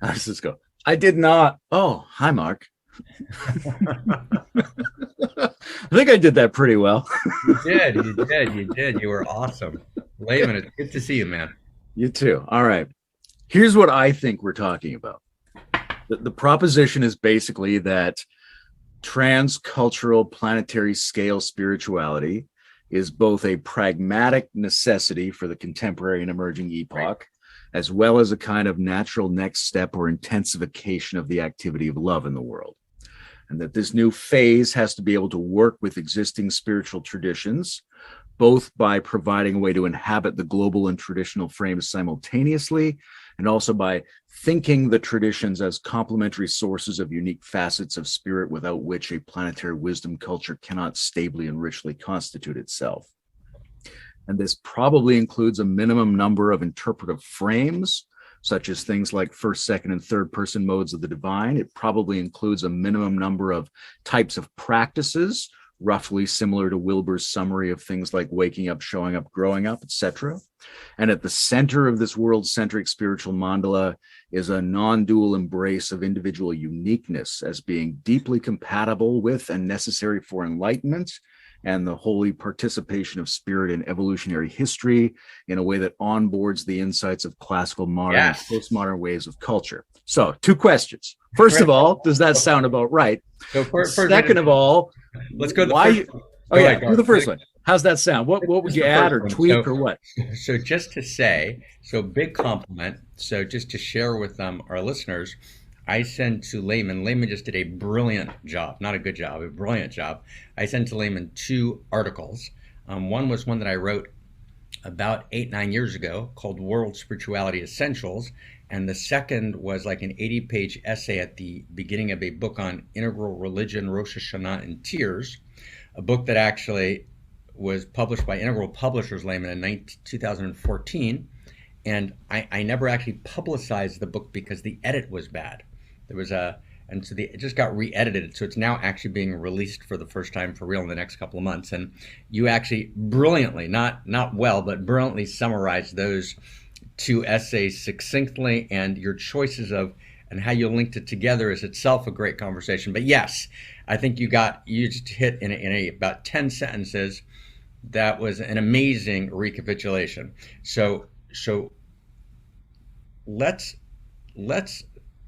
How does this go? I did not. Oh, hi, Mark. I think I did that pretty well. You were awesome. Layman, it's good to see you, man. You too. All right. Here's what I think we're talking about. The proposition is basically that transcultural planetary scale spirituality is both a pragmatic necessity for the contemporary and emerging epoch, right, as well as a kind of natural next step or intensification of the activity of love in the world. And that this new phase has to be able to work with existing spiritual traditions, both by providing a way to inhabit the global and traditional frames simultaneously, and also by thinking the traditions as complementary sources of unique facets of spirit without which a planetary wisdom culture cannot stably and richly constitute itself. And this probably includes a minimum number of interpretive frames, such as things like first, second, and third person modes of the divine. It probably includes a minimum number of types of practices, roughly similar to Wilber's summary of things like waking up, showing up, growing up, etc. And at the center of this world-centric spiritual mandala is a non-dual embrace of individual uniqueness as being deeply compatible with and necessary for enlightenment, and the holy participation of spirit in evolutionary history in a way that onboards the insights of classical, modern, and postmodern ways of culture. So, two questions. First of all, does that sound about right? Second of all, let's go to the first one. Do the first one. How's that sound? What would you add or tweak or what? So just to say, big compliment. So just to share with our listeners, I sent to Layman. Layman just did a brilliant job, not a good job, a brilliant job. I sent to Layman 2 articles. One was one that I wrote about 8-9 years ago called World Spirituality Essentials. And the second was like an 80-page essay at the beginning of a book on integral religion, Rosh Hashanah, and tears, a book that actually was published by Integral Publishers, Layman, in 2014. And I never actually publicized the book because the edit was bad. There was it just got re-edited, so it's now actually being released for the first time for real in the next couple of months. And you actually brilliantly, not well, but brilliantly summarized those 2 essays succinctly, and your choices of and how you linked it together is itself a great conversation. But yes, I think you just hit in about 10 sentences. That was an amazing recapitulation. So let's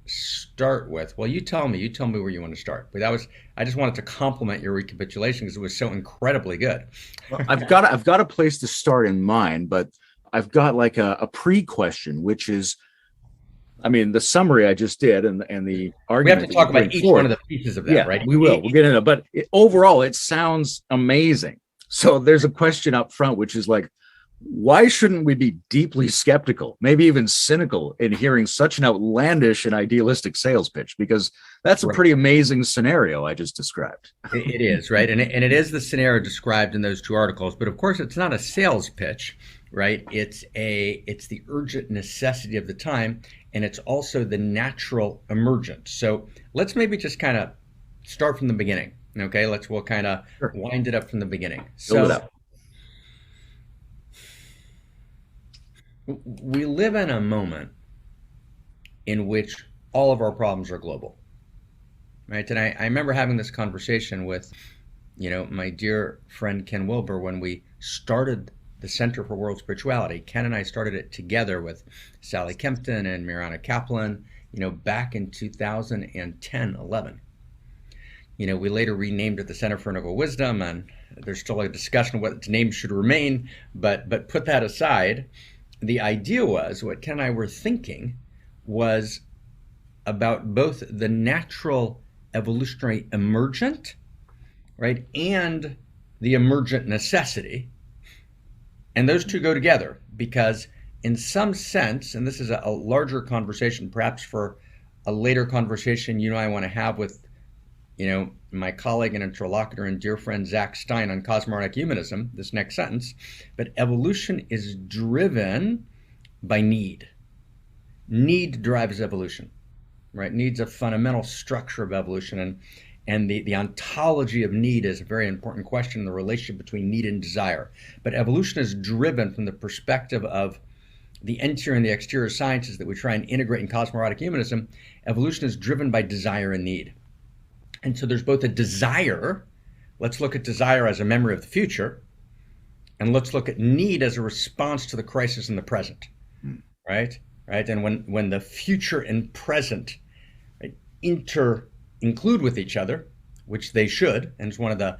start with, well, you tell me where you want to start. But I just wanted to compliment your recapitulation because it was so incredibly good. Well, I've got a place to start in mind, but I've got like a pre-question, which is, I mean, the summary I just did and the argument. We have to talk about each one of the pieces of that, right? We will. We'll get into it. But overall, it sounds amazing. So there's a question up front, which is like, why shouldn't we be deeply skeptical, maybe even cynical, in hearing such an outlandish and idealistic sales pitch? Because that's a pretty amazing scenario I just described. It is, right? And it is the scenario described in those 2 articles. But of course, it's not a sales pitch, right? It's the urgent necessity of the time, and it's also the natural emergence. So let's maybe just kind of start from the beginning. Okay, we'll kind of wind it up from the beginning. Build it up. We live in a moment in which all of our problems are global, right? And I remember having this conversation with, my dear friend Ken Wilber when we started the Center for World Spirituality. Ken and I started it together with Sally Kempton and Miranda Kaplan, back in 2010-11. We later renamed it the Center for Integral Wisdom, and there's still a discussion of what its name should remain. But put that aside, the idea was, what Ken and I were thinking was about both the natural evolutionary emergent, right, and the emergent necessity. And those 2 go together because in some sense, and this is a larger conversation, perhaps for a later conversation you and I want to have with, my colleague and interlocutor and dear friend Zak Stein on Cosmo-Erotic Humanism, this next sentence, but evolution is driven by need. Need drives evolution, right? Need's a fundamental structure of evolution, and the ontology of need is a very important question in the relationship between need and desire. But evolution is driven from the perspective of the interior and the exterior sciences that we try and integrate in Cosmo-Erotic Humanism. Evolution is driven by desire and need. And so there's both a desire, let's look at desire as a memory of the future, and let's look at need as a response to the crisis in the present, right? And when the future and present, right, include with each other, which they should, and it's one of the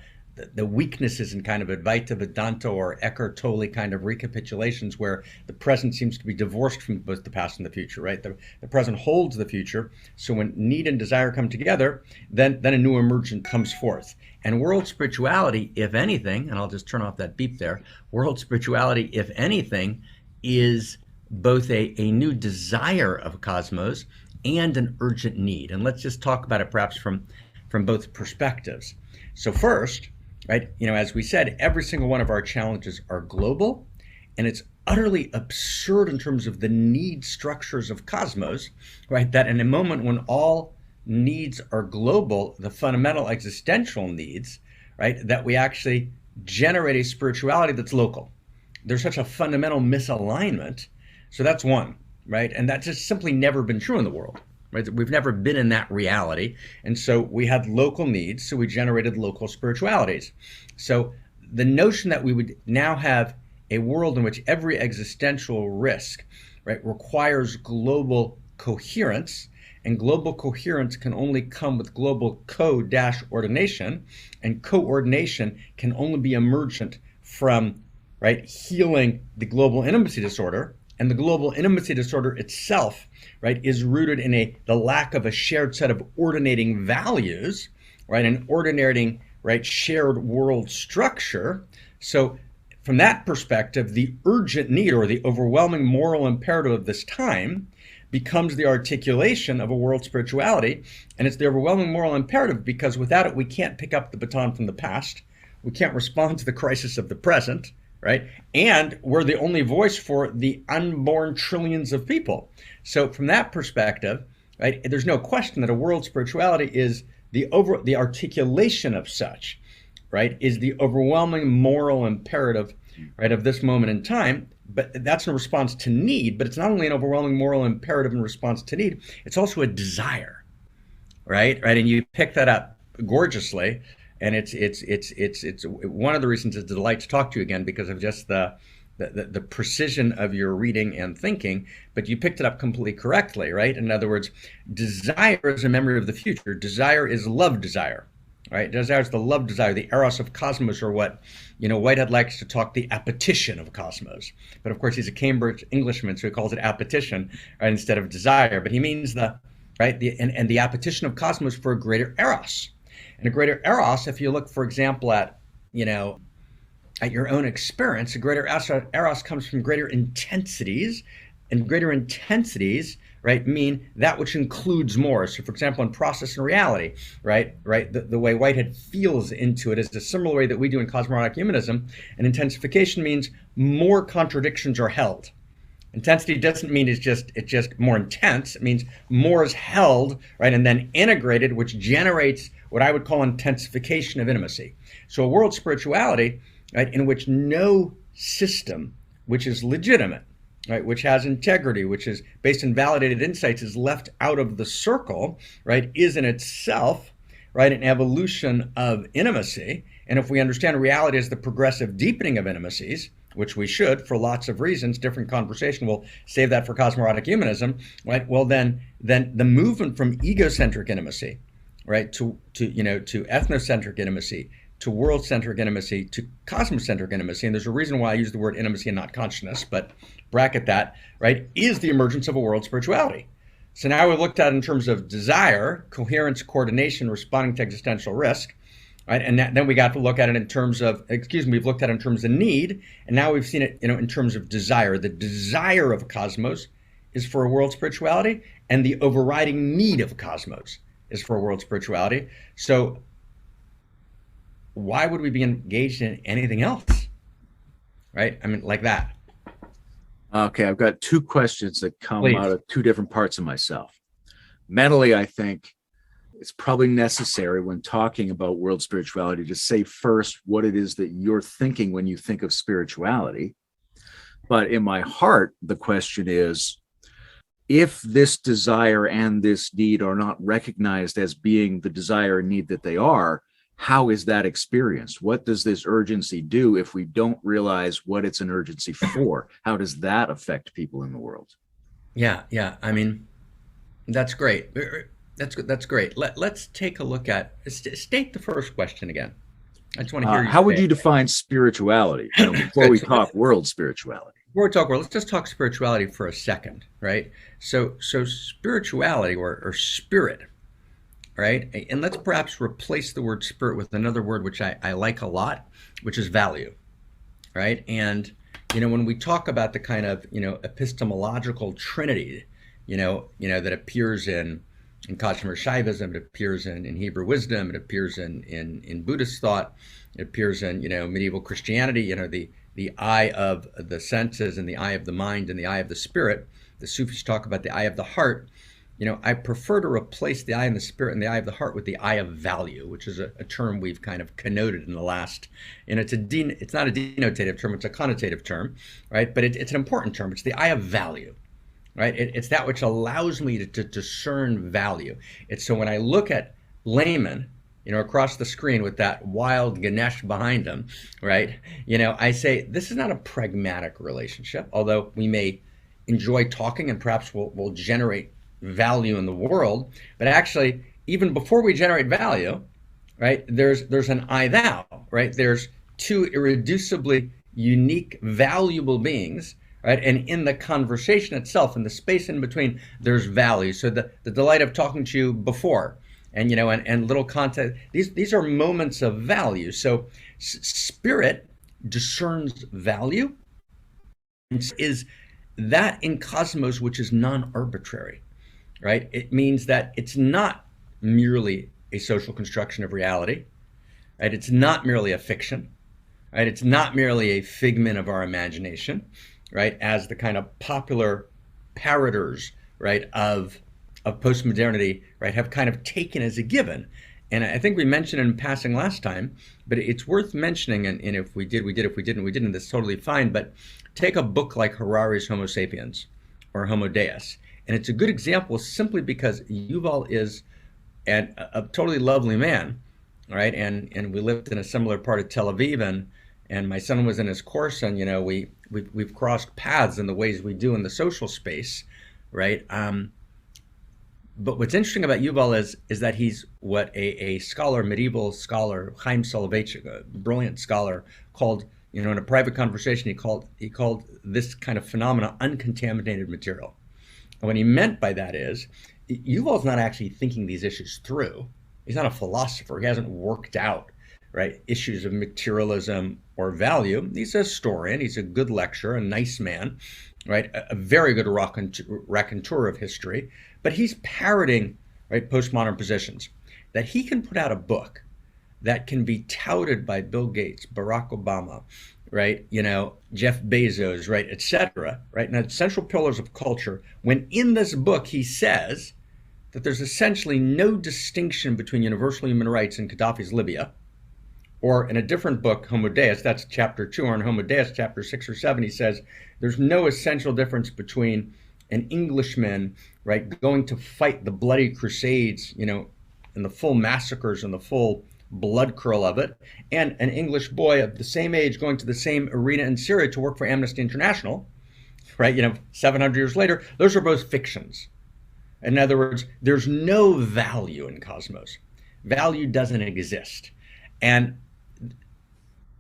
weaknesses in kind of Advaita Vedanta or Eckhart Tolle kind of recapitulations where the present seems to be divorced from both the past and the future, right? The present holds the future. So when need and desire come together, then a new emergence comes forth. And world spirituality, if anything, and I'll just turn off that beep there, world spirituality, if anything, is both a new desire of cosmos and an urgent need. And let's just talk about it perhaps from both perspectives. So first, right, as we said, every single one of our challenges are global, and it's utterly absurd in terms of the need structures of cosmos, right, that in a moment when all needs are global, the fundamental existential needs, right, that we actually generate a spirituality that's local. There's such a fundamental misalignment. So that's one, right? And that's just simply never been true in the world, right? We've never been in that reality. And so we had local needs, so we generated local spiritualities. So the notion that we would now have a world in which every existential risk, right, requires global coherence, and global coherence can only come with global co-ordination, and coordination can only be emergent from, right, healing the global intimacy disorder. And the global intimacy disorder itself, right, is rooted in the lack of a shared set of ordinating values, right, and ordinating, right, shared world structure. So from that perspective, the urgent need or the overwhelming moral imperative of this time becomes the articulation of a world spirituality. And it's the overwhelming moral imperative because without it, we can't pick up the baton from the past. We can't respond to the crisis of the present. Right? And we're the only voice for the unborn trillions of people. So from that perspective, right, there's no question that a world spirituality is the articulation of such, right, is the overwhelming moral imperative, right, of this moment in time. But that's in response to need, but it's not only an overwhelming moral imperative in response to need, it's also a desire, right? And you pick that up gorgeously. And it's one of the reasons it's a delight to talk to you again because of just the precision of your reading and thinking. But you picked it up completely correctly, right? In other words, desire is a memory of the future. Desire is love desire, right? Desire is the love desire, the eros of cosmos, or what Whitehead likes to talk the appetition of cosmos. But of course, he's a Cambridge Englishman, so he calls it appetition, right, instead of desire. But he means the appetition of cosmos for a greater eros. And a greater eros, if you look, for example, at your own experience, a greater eros comes from greater intensities, and greater intensities, right, mean that which includes more. So, for example, in process and reality, right, the way Whitehead feels into it is the similar way that we do in Cosmo-Erotic Humanism. And intensification means more contradictions are held. Intensity doesn't mean it's just more intense. It means more is held, right, and then integrated, which generates what I would call intensification of intimacy. So a world spirituality, right, in which no system, which is legitimate, right, which has integrity, which is based on validated insights, is left out of the circle, right, is in itself, right, an evolution of intimacy. And if we understand reality as the progressive deepening of intimacies, which we should for lots of reasons, different conversation, we'll save that for Cosmo-Erotic Humanism, right? Well, then the movement from egocentric intimacy, right, to ethnocentric intimacy, to world-centric intimacy, to cosmocentric intimacy, and there's a reason why I use the word intimacy and not consciousness, but bracket that, right, is the emergence of a world spirituality. So now we've looked at it in terms of desire, coherence, coordination, responding to existential risk, right? And then we got to look at it in terms of, excuse me, we've looked at it in terms of need, and now we've seen it, in terms of desire. The desire of a cosmos is for a world spirituality, and the overriding need of a cosmos is for a world spirituality. So why would we be engaged in anything else, right? I mean, like that. Okay, I've got two questions that come out Please. of two different parts of myself. Mentally, I think it's probably necessary when talking about world spirituality to say first what it is that you're thinking when you think of spirituality. But in my heart, the question is, if this desire and this need are not recognized as being the desire and need that they are, how is that experienced? What does this urgency do if we don't realize what it's an urgency for? How does that affect people in the world? Yeah, yeah. I mean, that's great. That's great. Let's take a look at, state the first question again. I just want to hear you How would say you it. define spirituality, before Good. we So talk world spirituality? before we talk, well, let's just talk spirituality for a second, right? So spirituality, or spirit, right? And let's perhaps replace the word spirit with another word which I like a lot, which is value, right? And when we talk about the kind of epistemological trinity, that appears in Kashmir Shaivism, it appears in Hebrew wisdom, it appears in Buddhist thought, it appears in medieval Christianity. The eye of the senses and the eye of the mind and the eye of the spirit. The Sufis talk about the eye of the heart. I prefer to replace the eye and the spirit and the eye of the heart with the eye of value, which is a term we've kind of connoted in the last. It's not a denotative term; it's a connotative term, right? But it's an important term. It's the eye of value, right? It's that which allows me to discern value. It's so when I look at Layman, across the screen with that wild Ganesh behind him, right? I say this is not a pragmatic relationship, although we may enjoy talking and perhaps we'll generate value in the world. But actually, even before we generate value, right, there's an I thou, right? There's two irreducibly unique, valuable beings, right? And in the conversation itself, in the space in between, there's value. So the delight of talking to you before, and little content, these are moments of value. So spirit discerns value, is that in cosmos which is non-arbitrary, right? It means that it's not merely a social construction of reality, right? It's not merely a fiction, right? It's not merely a figment of our imagination, right? As the kind of popular parroters, right, of post-modernity, right, have kind of taken as a given. And I think we mentioned in passing last time, but it's worth mentioning, and if we did, we did. If we didn't, that's totally fine. But take a book like Harari's Homo Sapiens or Homo Deus, and it's a good example simply because Yuval is a totally lovely man, right? And we lived in a similar part of Tel Aviv, and my son was in his course, and we've crossed paths in the ways we do in the social space, right? But what's interesting about Yuval is that he's what a scholar, medieval scholar, Chaim Soloveitchik, a brilliant scholar, called, in a private conversation, he called this kind of phenomena uncontaminated material. And what he meant by that is, Yuval's not actually thinking these issues through. He's not a philosopher. He hasn't worked out, right, issues of materialism or value. He's a historian. He's a good lecturer, a nice man, right, a very good raconteur of history. But he's parroting, right, postmodern positions. That he can put out a book that can be touted by Bill Gates, Barack Obama, right, Jeff Bezos, right, etc., right, now central pillars of culture, when in this book he says that there's essentially no distinction between universal human rights and Gaddafi's Libya, or in a different book, Homo Deus, that's chapter 2, or in Homo Deus, chapter 6 or 7, he says there's no essential difference between an Englishman, right, going to fight the bloody crusades, and the full massacres and the full blood curl of it, and an English boy of the same age going to the same arena in Syria to work for Amnesty International, right, 700 years later. Those are both fictions. In other words, there's no value in cosmos. Value doesn't exist. And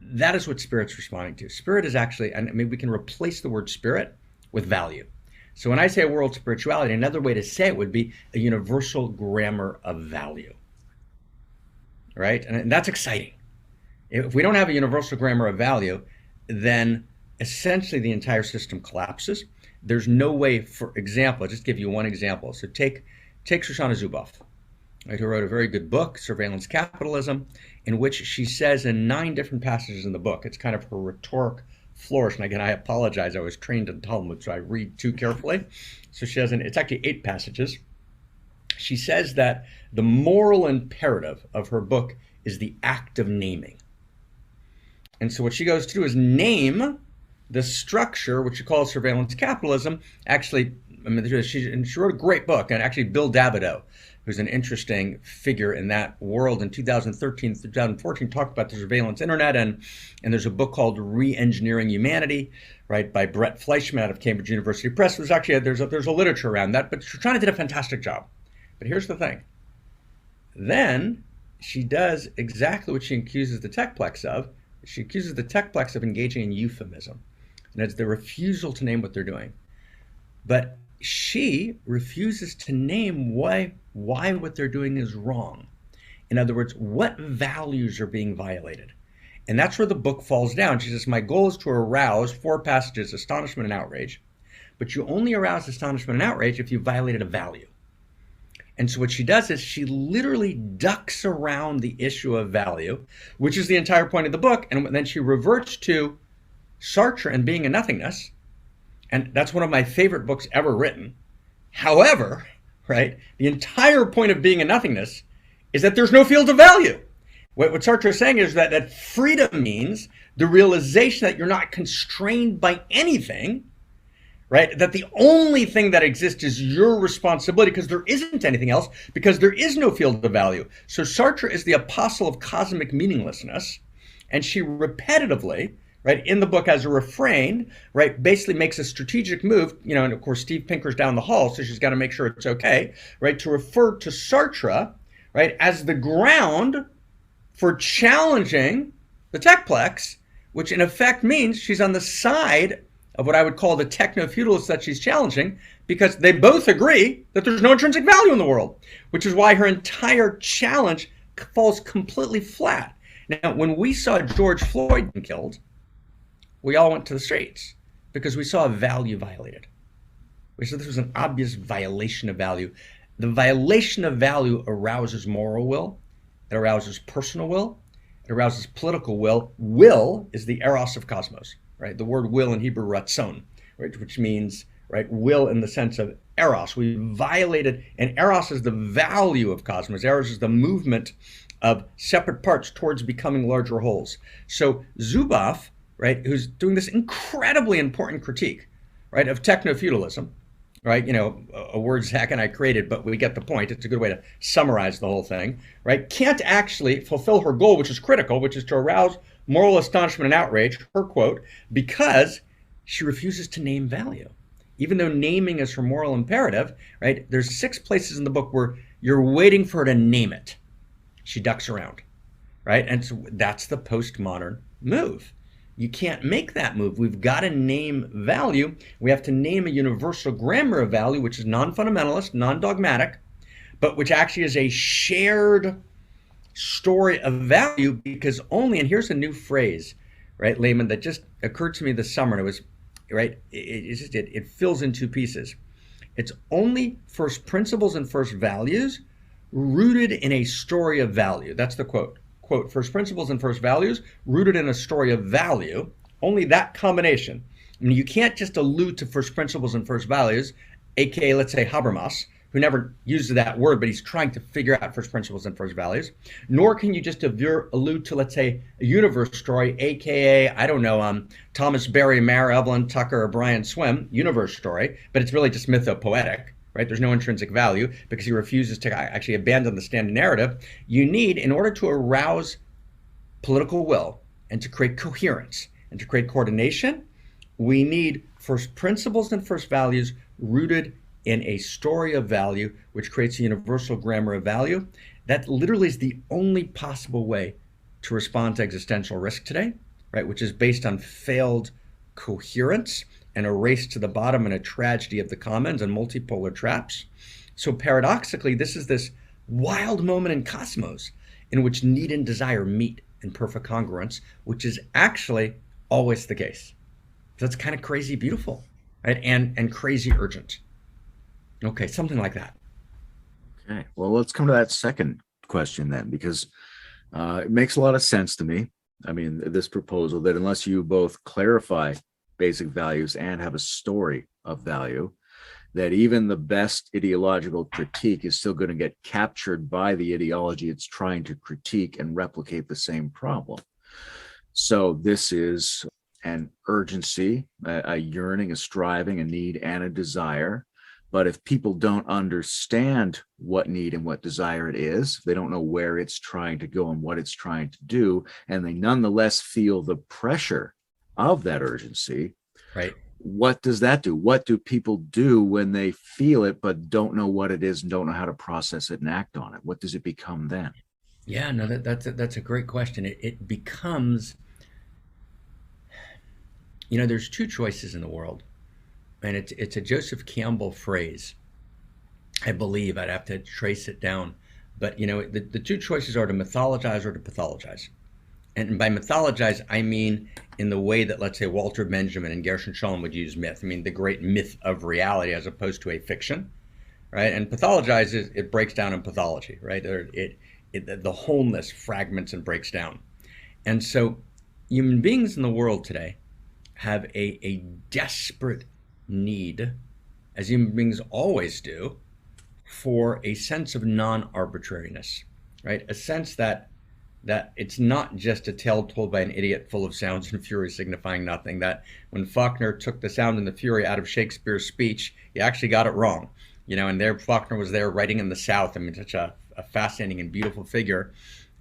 that is what spirit's responding to. Spirit is actually, we can replace the word spirit with value. So when I say world spirituality, another way to say it would be a universal grammar of value. right? And that's exciting. If we don't have a universal grammar of value, then essentially the entire system collapses. There's no way, for example, I'll just give you one example. So take Shoshana Zuboff, right, who wrote a very good book, Surveillance Capitalism, in which she says in 9 different passages in the book, it's kind of her rhetoric flourish. And again, I apologize, I was trained in Talmud, so I read too carefully. So she has, it's actually 8 passages. She says that the moral imperative of her book is the act of naming. And so what she goes to do is name the structure, which she calls surveillance capitalism. Actually, I mean, she wrote a great book, and actually Bill Davidow, who's an interesting figure in that world, in 2013, 2014, talked about the surveillance internet, and there's a book called Re-Engineering Humanity, right, by Brett Fleischman out of Cambridge University Press. There's actually there's a literature around that, but Shoshana did a fantastic job. But here's the thing. Then she does exactly what she accuses the techplex of. She accuses the techplex of engaging in euphemism, and it's the refusal to name what they're doing. But she refuses to name why what they're doing is wrong. In other words, what values are being violated. And that's where the book falls down. She says, my goal is to arouse 4 passages, astonishment and outrage. But you only arouse astonishment and outrage if you violated a value. And so what she does is she literally ducks around the issue of value, which is the entire point of the book. And then she reverts to Sartre and being a nothingness. And that's one of my favorite books ever written. However, right, the entire point of being a nothingness is that there's no field of value. What Sartre is saying is that freedom means the realization that you're not constrained by anything, right? That the only thing that exists is your responsibility, because there isn't anything else, because there is no field of value. So Sartre is the apostle of cosmic meaninglessness, and she repetitively, right, in the book as a refrain, right, basically makes a strategic move, you know, and of course Steve Pinker's down the hall, so she's got to make sure it's okay, right, to refer to Sartre, right, as the ground for challenging the techplex, which in effect means she's on the side of what I would call the techno-feudalists that she's challenging, because they both agree that there's no intrinsic value in the world, which is why her entire challenge falls completely flat. Now, when we saw George Floyd killed, we all went to the streets because we saw a value violated. We said this was an obvious violation of value. The violation of value arouses moral will, it arouses personal will, it arouses political will. Will is the eros of cosmos. Right? The word will in Hebrew, ratzon, right? Which means, right, will in the sense of eros. We violated, and eros is the value of cosmos. Eros is the movement of separate parts towards becoming larger wholes. So Zuboff, right, who's doing this incredibly important critique, right, of techno-feudalism, right, you know, a word Zak and I created, but we get the point. It's a good way to summarize the whole thing, right? Can't actually fulfill her goal, which is critical, which is to arouse moral astonishment and outrage, her quote, because she refuses to name value. Even though naming is her moral imperative, right? There's 6 places in the book where you're waiting for her to name it. She ducks around, right? And so that's the postmodern move. You can't make that move. We've got to name value. We have to name a universal grammar of value, which is non-fundamentalist, non-dogmatic, but which actually is a shared story of value, because only, and here's a new phrase, right, Layman, that just occurred to me this summer, and it was, right, it fills in 2 pieces. It's only first principles and first values rooted in a story of value. That's the quote. Quote, first principles and first values rooted in a story of value. Only that combination. I mean, you can't just allude to first principles and first values, aka, let's say, Habermas, who never uses that word, but he's trying to figure out first principles and first values. Nor can you just allude to, let's say, a universe story, aka, I don't know, Thomas Berry, Mara Evelyn, Tucker, or Brian Swim, universe story, but it's really just mythopoetic, right? There's no intrinsic value because he refuses to actually abandon the standard narrative. You need, in order to arouse political will and to create coherence and to create coordination, we need first principles and first values rooted in a story of value, which creates a universal grammar of value. That literally is the only possible way to respond to existential risk today, right? Which is based on failed coherence and a race to the bottom and a tragedy of the commons and multipolar traps. So paradoxically, this is this wild moment in cosmos in which need and desire meet in perfect congruence, which is actually always the case. So that's kind of crazy beautiful, right? And crazy urgent. Okay, something like that. Okay. Well, let's come to that second question then, because it makes a lot of sense to me. I mean, this proposal that unless you both clarify basic values and have a story of value, that even the best ideological critique is still going to get captured by the ideology it's trying to critique and replicate the same problem. So this is an urgency, a yearning, a striving, a need, and a desire. But if people don't understand what need and what desire it is, they don't know where it's trying to go and what it's trying to do, and they nonetheless feel the pressure of that urgency, Right. what does that do? What do people do when they feel it but don't know what it is and don't know how to process it and act on it? What does it become then? Yeah, no, that's a great question. It becomes, there's two choices in the world, and it's a Joseph Campbell phrase. I believe I'd have to trace it down, but the two choices are to mythologize or to pathologize. And by mythologize, I mean in the way that, let's say, Walter Benjamin and Gershon Scholem would use myth. I mean, the great myth of reality as opposed to a fiction, right? And pathologize is it breaks down in pathology, right? The wholeness fragments and breaks down. And so human beings in the world today have a desperate need, as human beings always do, for a sense of non-arbitrariness, right? A sense that it's not just a tale told by an idiot full of sounds and fury signifying nothing, that when Faulkner took the sound and the fury out of Shakespeare's speech, he actually got it wrong. And there Faulkner was there writing in the South. I mean, such a fascinating and beautiful figure,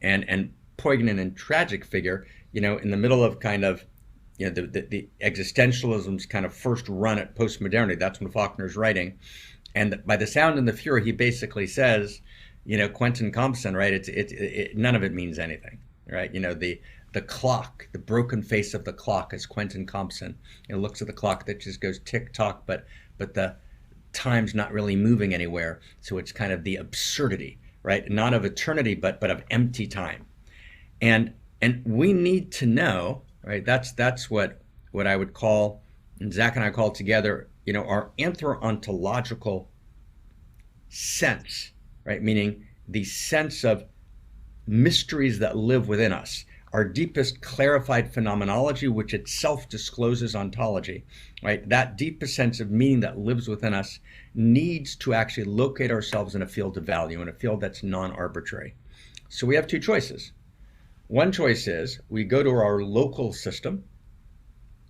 and poignant and tragic figure, in the middle of kind of, the existentialism's kind of first run at post-modernity. That's when Faulkner's writing. And by the sound and the fury, he basically says, Quentin Compson, right? None of it means anything, right? The clock, the broken face of the clock is Quentin Compson. It looks at the clock that just goes tick tock, but the time's not really moving anywhere. So it's kind of the absurdity, right? Not of eternity, but of empty time. And we need to know, right? That's what I would call, and Zach and I call together, our anthro-ontological sense, right? Meaning the sense of mysteries that live within us, our deepest clarified phenomenology, which itself discloses ontology, right? That deepest sense of meaning that lives within us needs to actually locate ourselves in a field of value, in a field that's non-arbitrary. So we have two choices. One choice is we go to our local system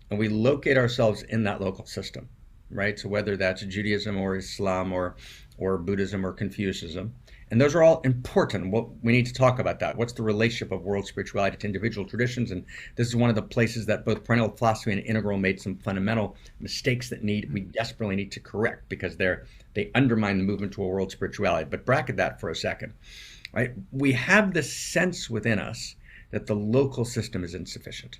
and we locate ourselves in that local system, right? So whether that's Judaism or Islam or Buddhism or Confucianism, and those are all important. Well, we need to talk about that. What's the relationship of world spirituality to individual traditions? And this is one of the places that both perennial philosophy and integral made some fundamental mistakes that we desperately need to correct, because they undermine the movement to a world spirituality. But bracket that for a second, right? We have this sense within us that the local system is insufficient,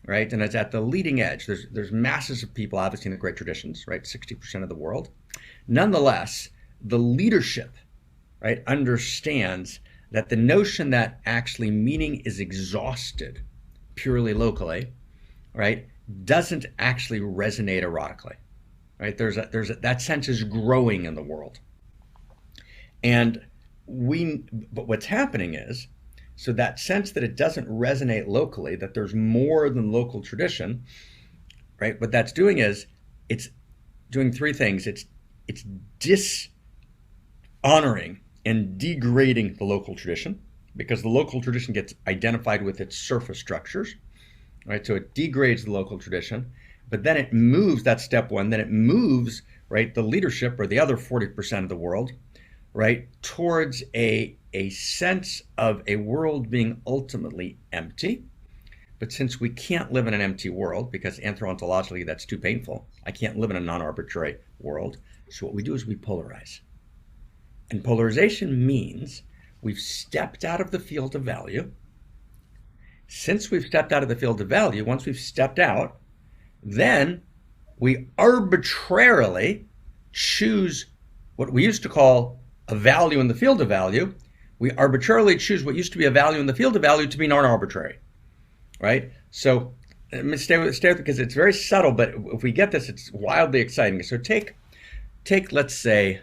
right? And it's at the leading edge. There's masses of people, obviously, in the great traditions, right? 60% of the world. Nonetheless, the leadership, right, understands that the notion that actually meaning is exhausted purely locally, right, doesn't actually resonate erotically, right? That sense is growing in the world. But what's happening is, so that sense that it doesn't resonate locally, that there's more than local tradition, right? What that's doing is it's doing three things. It's dishonoring and degrading the local tradition, because the local tradition gets identified with its surface structures, right? So it degrades the local tradition, but then it moves, that's step one, then it moves, right, the leadership, or the other 40% of the world, right, towards a sense of a world being ultimately empty. But since we can't live in an empty world, because anthro-ontologically that's too painful, I can't live in a non-arbitrary world, so what we do is we polarize. And polarization means we've stepped out of the field of value. Since we've stepped out of the field of value, once we've stepped out, then we arbitrarily choose what we used to call a value in the field of value, we arbitrarily choose what used to be a value in the field of value to be non-arbitrary, right? So let me stay with it because it's very subtle, but if we get this, it's wildly exciting. So take let's say,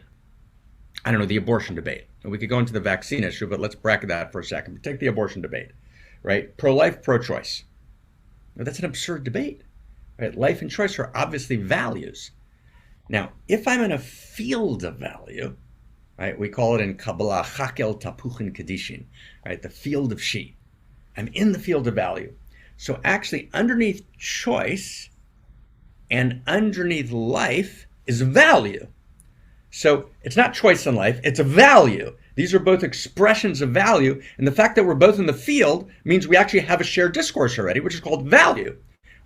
I don't know, the abortion debate. And we could go into the vaccine issue, but let's bracket that for a second. But take the abortion debate, right? Pro-life, pro-choice. Now, that's an absurd debate, right? Life and choice are obviously values. Now, if I'm in a field of value, right, we call it in Kabbalah Chakel Tapuchin Kedishin, right, the field of she. I'm in the field of value. So actually, underneath choice and underneath life is value. So it's not choice in life, it's a value. These are both expressions of value. And the fact that we're both in the field means we actually have a shared discourse already, which is called value.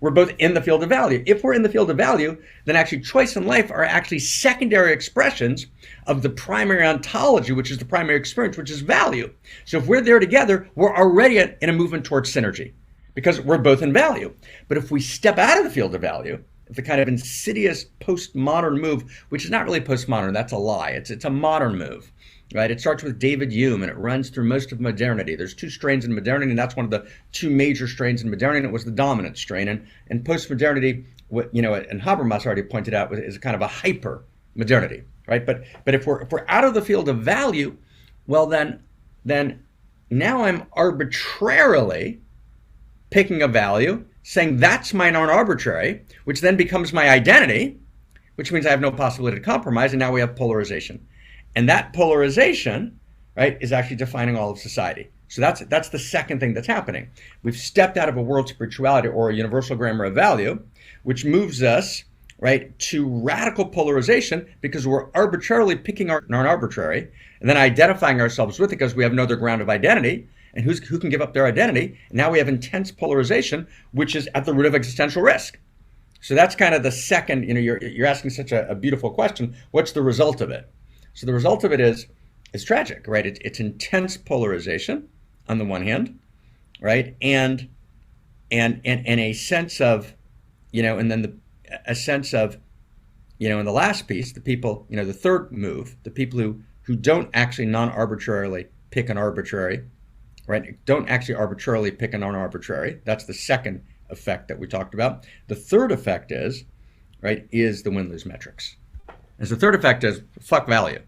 We're both in the field of value. If we're in the field of value, then actually choice and life are actually secondary expressions of the primary ontology, which is the primary experience, which is value. So if we're there together, we're already in a movement towards synergy because we're both in value. But if we step out of the field of value, the kind of insidious postmodern move, which is not really postmodern, that's a lie. It's a modern move, right? It starts with David Hume and it runs through most of modernity. There's two strains in modernity, and that's one of the two major strains in modernity, and it was the dominant strain. And postmodernity, what and Habermas already pointed out, is kind of a hyper modernity, right? But if we're out of the field of value, well then now I'm arbitrarily picking a value, saying that's my non-arbitrary, which then becomes my identity, which means I have no possibility to compromise, and now we have polarization. And that polarization, right, is actually defining all of society. So that's the second thing that's happening. We've stepped out of a world spirituality or a universal grammar of value, which moves us, right, to radical polarization because we're arbitrarily picking our non-arbitrary and then identifying ourselves with it because we have no other ground of identity. And who can give up their identity? And now we have intense polarization, which is at the root of existential risk. So that's kind of the second, you're asking such a beautiful question. What's the result of it? So the result of it is tragic, right? It's intense polarization on the one hand, right? And a sense of, and then a sense of, in the last piece, the people, the third move, the people who don't actually non-arbitrarily pick an arbitrary, right? Don't actually arbitrarily pick a non-arbitrary. That's the second effect that we talked about. The third effect is the win-lose metrics. And so the third effect is fuck value,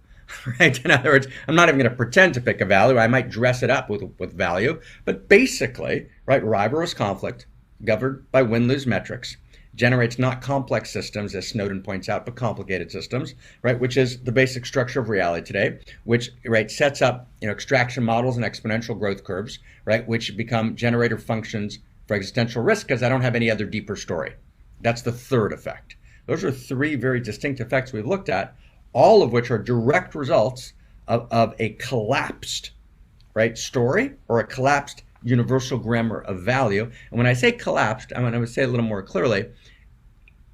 right? In other words, I'm not even going to pretend to pick a value. I might dress it up with value, but basically, right, rivalrous conflict governed by win-lose metrics generates not complex systems, as Snowden points out, but complicated systems, right? Which is the basic structure of reality today, which, right, sets up, extraction models and exponential growth curves, right, which become generator functions for existential risk because I don't have any other deeper story. That's the third effect. Those are three very distinct effects we've looked at, all of which are direct results of a collapsed, right, story or a collapsed universal grammar of value. And when I say collapsed, I would say a little more clearly,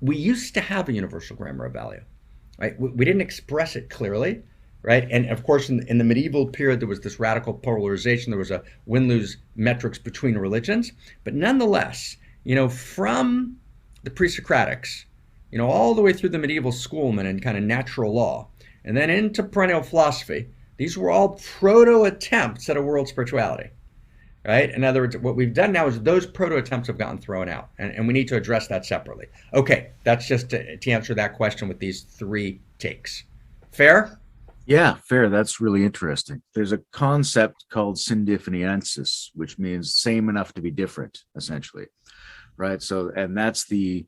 we used to have a universal grammar of value, right? We didn't express it clearly, right? And of course, in the medieval period, there was this radical polarization. There was a win-lose metrics between religions. But nonetheless, from the pre-Socratics, all the way through the medieval schoolmen and kind of natural law, and then into perennial philosophy, these were all proto-attempts at a world spirituality. Right? In other words, what we've done now is those proto-attempts have gotten thrown out, and we need to address that separately. Okay, that's just to answer that question with these three takes. Fair? Yeah, fair. That's really interesting. There's a concept called syndifferentiensis, which means same enough to be different, essentially. Right? So, and that's the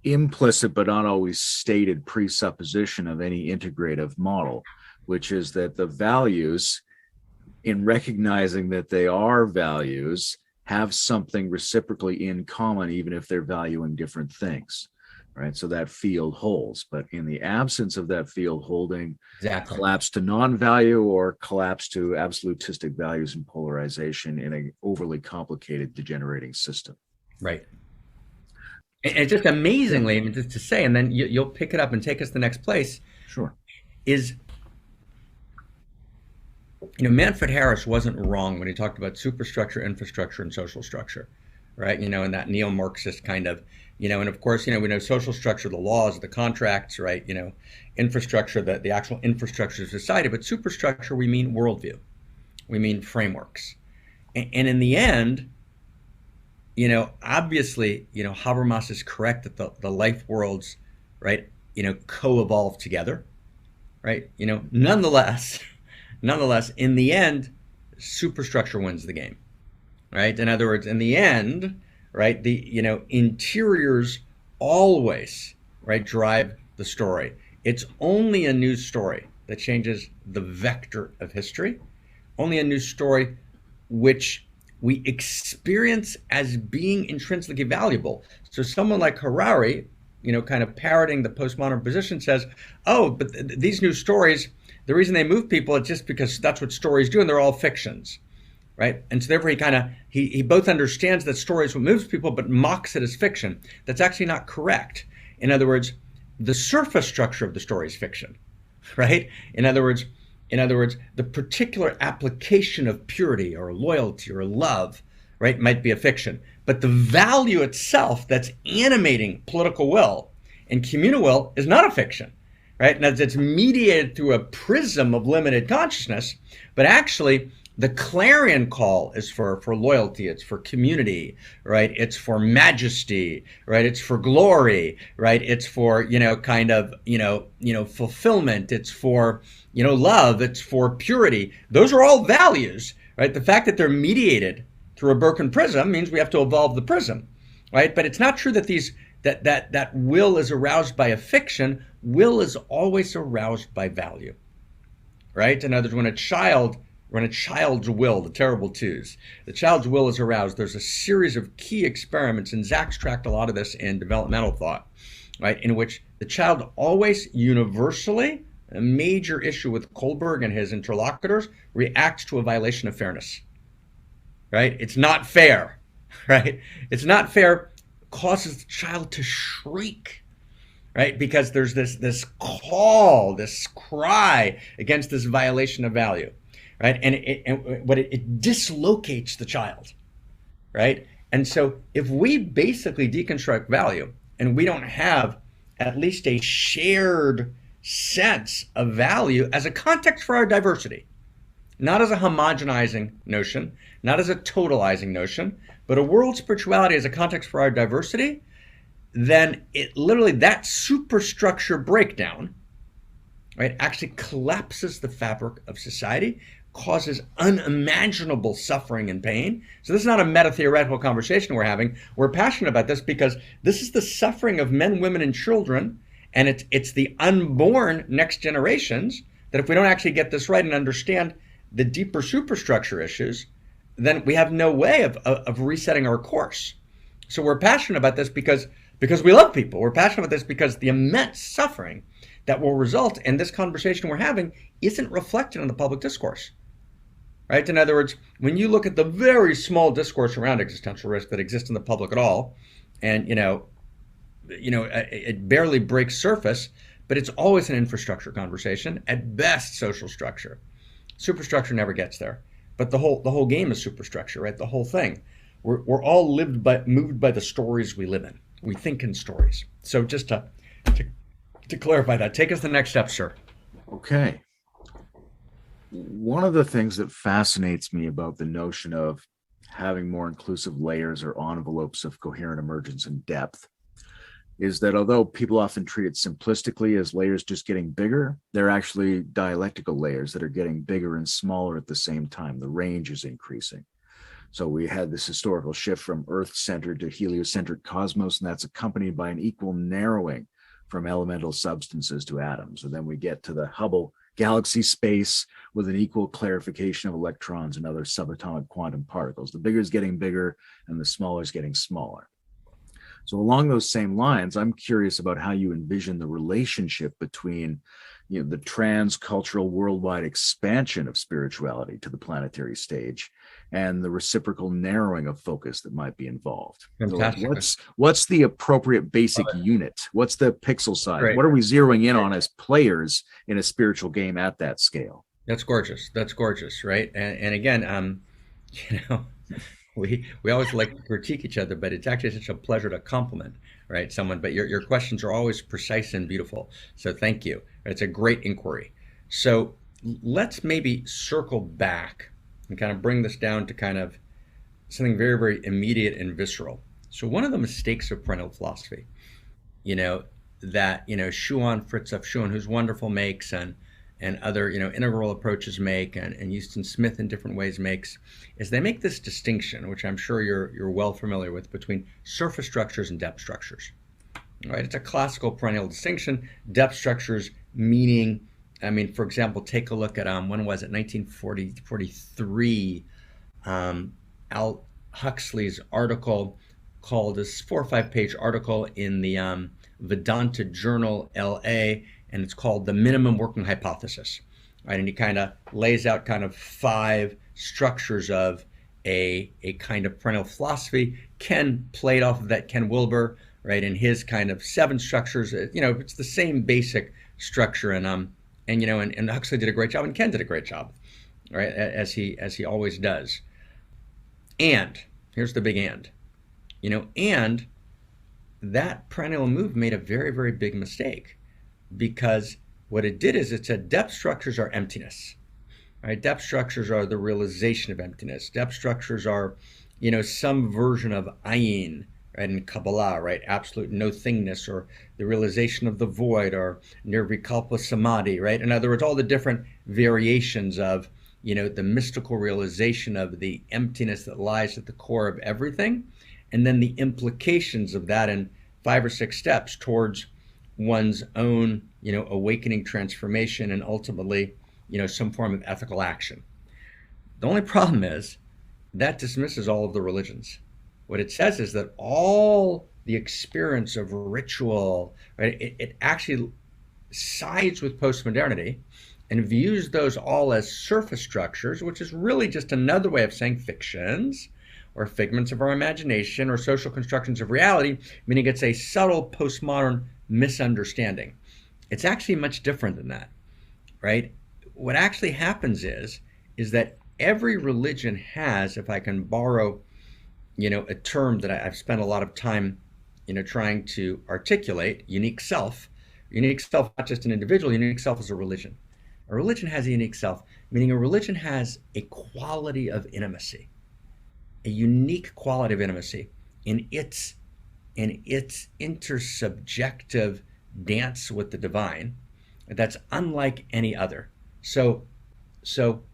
implicit but not always stated presupposition of any integrative model, which is that the values, in recognizing that they are values, have something reciprocally in common, even if they're valuing different things, right? So that field holds. But in the absence of that field holding, Exactly. collapse to non-value or collapse to absolutistic values and polarization in an overly complicated degenerating system. Right. And just amazingly, just to say, and then you'll pick it up and take us to the next place. Sure. Is Manfred Harris wasn't wrong when he talked about superstructure, infrastructure, and social structure, right? In that neo-Marxist kind of And of course, we know social structure, the laws, the contracts, right? Infrastructure, the actual infrastructure of society, but superstructure, we mean worldview, we mean frameworks. And in the end, obviously, Habermas is correct that the life worlds, right, co-evolve together, right? Nonetheless, in the end, superstructure wins the game, right? In other words, in the end, right, the interiors always, right, drive the story. It's only a new story that changes the vector of history, only a new story which we experience as being intrinsically valuable. So someone like Harari, kind of parroting the postmodern position, says, oh, but these new stories, the reason they move people is just because that's what stories do, and they're all fictions, right? And so therefore he both understands that story is what moves people, but mocks it as fiction. That's actually not correct. In other words, the surface structure of the story is fiction, right? In other words, the particular application of purity or loyalty or love, right, might be a fiction. But the value itself that's animating political will and communal will is not a fiction, right? And it's mediated through a prism of limited consciousness, but actually the clarion call is for loyalty, it's for community, right? It's for majesty, right? It's for glory, right? It's for, fulfillment. It's for, love. It's for purity. Those are all values, right? The fact that they're mediated through a Birkin prism means we have to evolve the prism, right? But it's not true that that will is aroused by a fiction. Will is always aroused by value, right? In other words, when a child's will, the terrible twos, the child's will is aroused, there's a series of key experiments, and Zak's tracked a lot of this in developmental thought, right, in which the child always universally, a major issue with Kohlberg and his interlocutors, reacts to a violation of fairness, right? It's not fair, right? It's not fair, causes the child to shriek, right? Because there's this call, this cry against this violation of value. Right, and it dislocates the child, right? And so if we basically deconstruct value and we don't have at least a shared sense of value as a context for our diversity, not as a homogenizing notion, not as a totalizing notion, but a world spirituality as a context for our diversity, then it literally, that superstructure breakdown, right, actually collapses the fabric of society, causes unimaginable suffering and pain. So this is not a meta-theoretical conversation we're having. We're passionate about this because this is the suffering of men, women, and children, and it's the unborn next generations that if we don't actually get this right and understand the deeper superstructure issues, then we have no way of resetting our course. So we're passionate about this because we love people. We're passionate about this because the immense suffering that will result in this conversation we're having isn't reflected in the public discourse. Right? In other words, when you look at the very small discourse around existential risk that exists in the public at all, and it barely breaks surface, but it's always an infrastructure conversation, at best social structure. Superstructure never gets there. But the whole game is superstructure, right? The whole thing. We're all moved by the stories we live in. We think in stories. So just to clarify that, take us to the next step, sir. Okay. One of the things that fascinates me about the notion of having more inclusive layers or envelopes of coherent emergence and depth is that although people often treat it simplistically as layers just getting bigger, they're actually dialectical layers that are getting bigger and smaller at the same time. The range is increasing. So we had this historical shift from Earth-centered to heliocentric cosmos, and that's accompanied by an equal narrowing from elemental substances to atoms. And then we get to the Hubble galaxy space with an equal clarification of electrons and other subatomic quantum particles. The bigger is getting bigger and the smaller is getting smaller. So along those same lines, I'm curious about how you envision the relationship between the transcultural worldwide expansion of spirituality to the planetary stage and the reciprocal narrowing of focus that might be involved. Fantastic. So what's the appropriate basic unit? What's the pixel size? Great. What are we zeroing in on as players in a spiritual game at that scale? That's gorgeous. That's gorgeous, right? And again, we always like to critique each other, but it's actually such a pleasure to compliment, right, someone. But your questions are always precise and beautiful. So thank you. It's a great inquiry. So let's maybe circle back and kind of bring this down to kind of something very, very immediate and visceral. So one of the mistakes of perennial philosophy, you know, that, Fritz F. Schuon, who's wonderful, makes, and other, integral approaches make, and Euston Smith in different ways makes, is they make this distinction, which I'm sure you're well familiar with, between surface structures and depth structures. Right? It's a classical perennial distinction. Depth structures meaning, I mean, for example, take a look at when was it, 1943, Al Huxley's article called this 4 or 5 page article in the Vedanta Journal LA, and it's called The Minimum Working Hypothesis. Right? And he kind of lays out kind of 5 structures of a kind of perennial philosophy. Ken played off of that, Ken Wilber, right, in his kind of 7 structures. It's the same basic structure, and Huxley did a great job, and Ken did a great job, right, as he always does. And here's the big and. And that perennial move made a very, very big mistake, because what it did is it said depth structures are emptiness, right? Depth structures are the realization of emptiness. Depth structures are, some version of ayin, right, in Kabbalah, right? Absolute no-thingness, or the realization of the void, or nirvikalpa samadhi, right? In other words, all the different variations of, the mystical realization of the emptiness that lies at the core of everything, and then the implications of that in 5 or 6 steps towards one's own, awakening, transformation, and ultimately, some form of ethical action. The only problem is that dismisses all of the religions. What it says is that all the experience of ritual, right, it actually sides with postmodernity and views those all as surface structures, which is really just another way of saying fictions, or figments of our imagination, or social constructions of reality, meaning it's a subtle postmodern misunderstanding. It's actually much different than that, right? What actually happens is that every religion has, if I can borrow, a term that I've spent a lot of time, trying to articulate, unique self. Unique self, not just an individual, unique self is a religion. A religion has a unique self, meaning a religion has a quality of intimacy, a unique quality of intimacy in its intersubjective dance with the divine that's unlike any other. So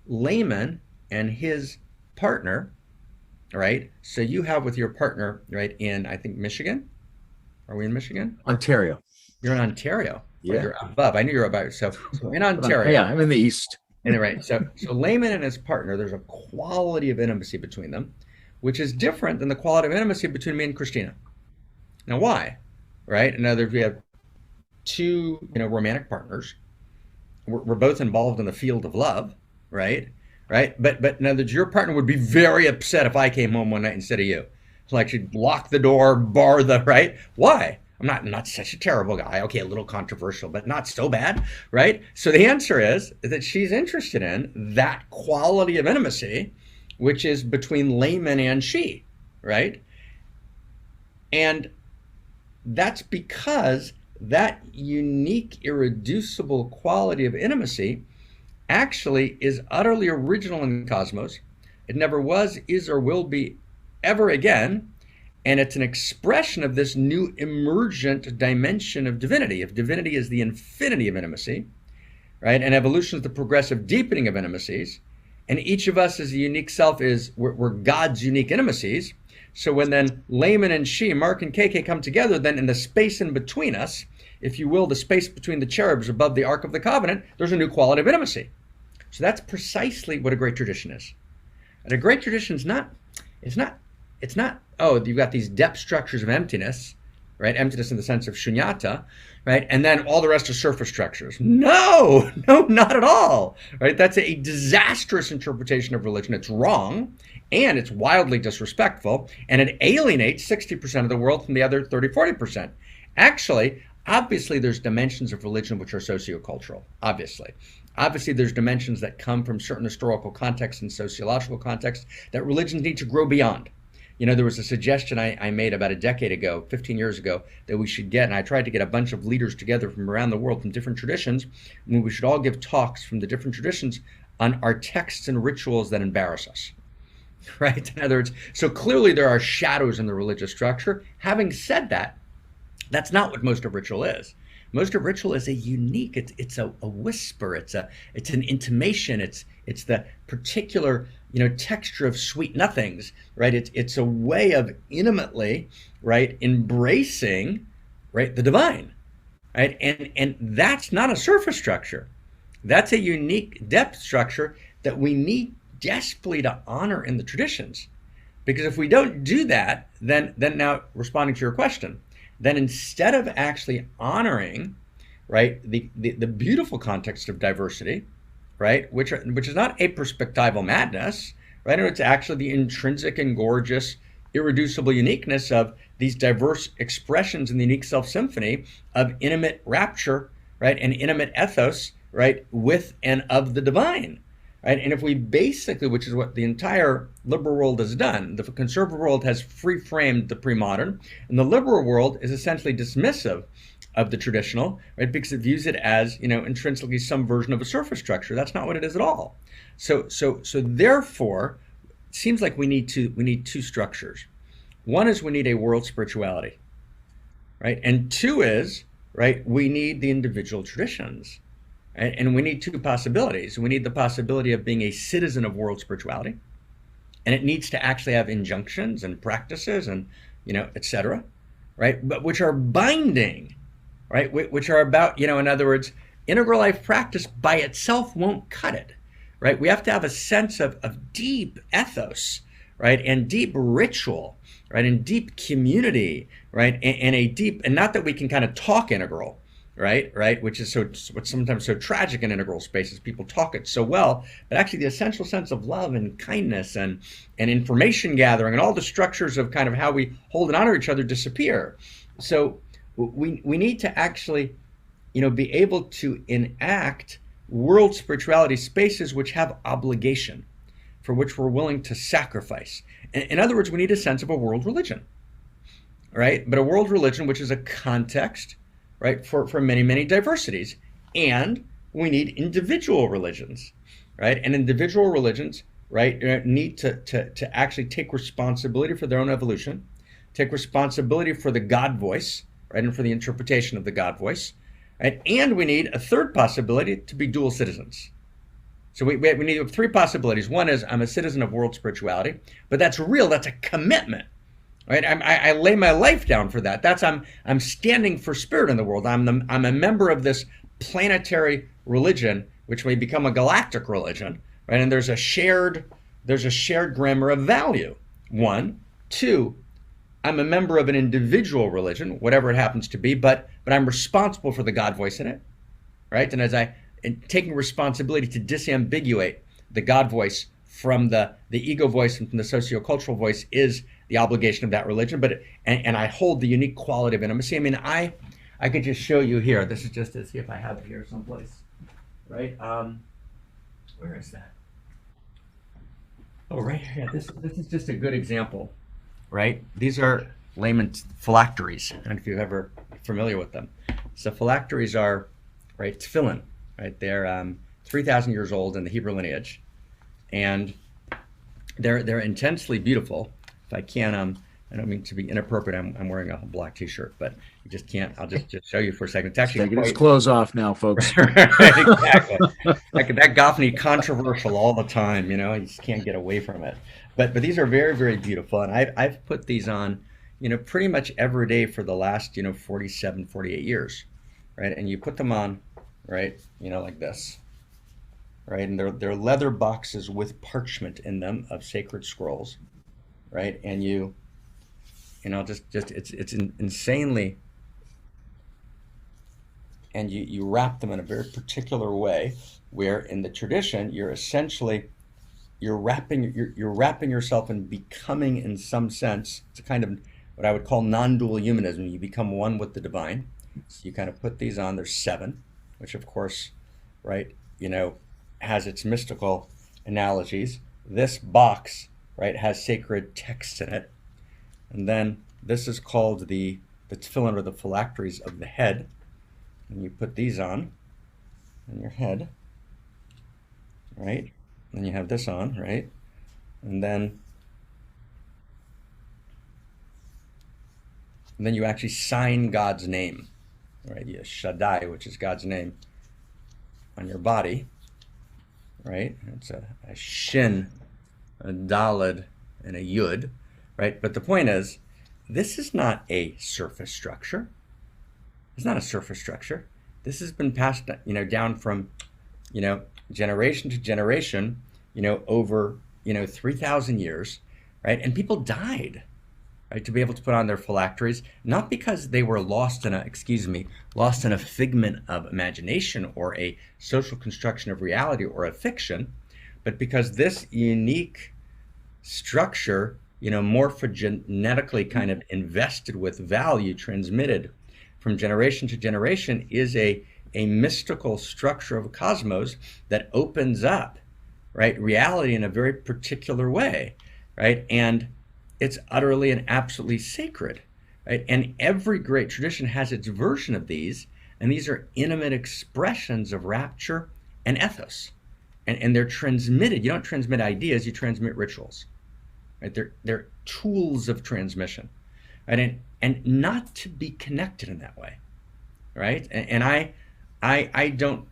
Layman and his partner, right? So you have with your partner, right, in, I think, Michigan. Are we in Michigan? Ontario. You're in Ontario. Yeah. You're above. I knew you were above. So in Ontario. Yeah, I'm in the east. Anyway, so Layman and his partner, there's a quality of intimacy between them, which is different than the quality of intimacy between me and Christina. Now, why? Right? In other words, we have 2, romantic partners. We're both involved in the field of love, right? Right? But in other words, your partner would be very upset if I came home one night instead of you. Like, she'd lock the door, bar the, right? Why? I'm not such a terrible guy. Okay, a little controversial, but not so bad, right? So the answer is that she's interested in that quality of intimacy, which is between Layman and she, right? And that's because that unique, irreducible quality of intimacy actually is utterly original in the cosmos. It never was, is, or will be ever again. And it's an expression of this new emergent dimension of divinity. If divinity is the infinity of intimacy, right? And evolution is the progressive deepening of intimacies. And each of us as a unique self we're God's unique intimacies. So when then Layman and she, Mark and KK, come together, then in the space in between us, if you will, the space between the cherubs above the Ark of the Covenant, there's a new quality of intimacy. So that's precisely what a great tradition is. And a great tradition is not, oh, you've got these depth structures of emptiness, right? Emptiness in the sense of shunyata, right? And then all the rest are surface structures. No, not at all, right? That's a disastrous interpretation of religion. It's wrong, and it's wildly disrespectful, and it alienates 60% of the world from the other Actually, obviously, there's dimensions of religion which are sociocultural, obviously. Obviously, there's dimensions that come from certain historical contexts and sociological contexts that religions need to grow beyond. There was a suggestion I made about a decade ago, 15 years ago, that we should get, and I tried to get a bunch of leaders together from around the world from different traditions, and we should all give talks from the different traditions on our texts and rituals that embarrass us. Right? In other words, so clearly there are shadows in the religious structure. Having said that, that's not what most of ritual is. Most of ritual is a unique. It's a whisper. It's an intimation. It's the particular texture of sweet nothings. Right. It's a way of intimately embracing the divine. Right. And that's not a surface structure. That's a unique depth structure that we need desperately to honor in the traditions. Because if we don't do that, then now responding to your question, then instead of actually honoring the beautiful context of diversity, which is not a perspectival madness, and it's actually the intrinsic and gorgeous irreducible uniqueness of these diverse expressions in the unique self-symphony of intimate rapture, and intimate ethos, with and of the divine. And if we basically, which is what the entire liberal world has done, the conservative world has free-framed the pre-modern, and the liberal world is essentially dismissive of the traditional, because it views it as, intrinsically some version of a surface structure. That's not what it is at all. So therefore, it seems like we need two structures. One is we need a world spirituality, and two is, we need the individual traditions. And we need two possibilities. We need the possibility of being a citizen of world spirituality, and it needs to actually have injunctions and practices and, et cetera, but which are binding, which are about, in other words, integral life practice by itself won't cut it, We have to have a sense of deep ethos, and deep ritual, and deep community, and a deep, and not that we can kind of talk integral, which is what's sometimes so tragic in integral spaces. People talk it so well, but actually the essential sense of love and kindness and information gathering and all the structures of kind of how we hold and honor each other disappear. So we need to actually, be able to enact world spirituality spaces which have obligation, for which we're willing to sacrifice. In other words, we need a sense of a world religion, but a world religion which is a context, for many, many diversities. And we need individual religions, and individual religions, need to actually take responsibility for their own evolution, take responsibility for the God voice, and for the interpretation of the God voice, and we need a third possibility to be dual citizens. So we need three possibilities. One is I'm a citizen of world spirituality, but that's real, that's a commitment. I lay my life down for that. That's I'm standing for spirit in the world. I'm a member of this planetary religion, which may become a galactic religion, And there's a shared grammar of value. One, two, I'm a member of an individual religion, whatever it happens to be, but I'm responsible for the God voice in it, And taking responsibility to disambiguate the God voice from the ego voice and from the sociocultural voice is the obligation of that religion. But and I hold the unique quality of intimacy. I mean, I could just show you here. This is just to see if I have it here someplace, Where is that? Oh, right here. This is just a good example, These are Layman phylacteries, and if you're ever familiar with them, so phylacteries are tefillin, They're 3,000 years old in the Hebrew lineage, and they're intensely beautiful. If I can, I don't mean to be inappropriate. I'm wearing a black T-shirt, but you just can't. I'll just show you for a second. It's actually taking his clothes off now, folks. Exactly. That Gafni controversial all the time. You just can't get away from it. But these are very, very beautiful, and I've put these on, pretty much every day for the last 47, 48 years, And you put them on, like this. And they're leather boxes with parchment in them of sacred scrolls, And it's insanely, and you wrap them in a very particular way, where in the tradition you're wrapping yourself and becoming, in some sense, it's a kind of what I would call non-dual humanism. You become one with the divine. So you kind of put these on. There's 7, which of course, has its mystical analogies. This box, right, has sacred texts in it. And then this is called the tefillin or the phylacteries of the head. And you put these on your head, right? And you have this on, right? And then you actually sign God's name, right? You Shaddai, which is God's name, on your body, right? It's a shin, a daled, and a yud, right? But the point is, this is not a surface structure. It's not a surface structure. This has been passed, down from, generation to generation, over, 3,000 years, right? And people died, right, to be able to put on their phylacteries, not because they were lost in a figment of imagination or a social construction of reality or a fiction, but because this unique structure, morphogenetically kind of invested with value, transmitted from generation to generation, is a mystical structure of a cosmos that opens up, right, reality in a very particular way, right? And it's utterly and absolutely sacred, right? And every great tradition has its version of these, and these are intimate expressions of rapture and ethos. And they're transmitted. You don't transmit ideas, you transmit rituals, right? They're tools of transmission, right? And not to be connected in that way, right? And I don't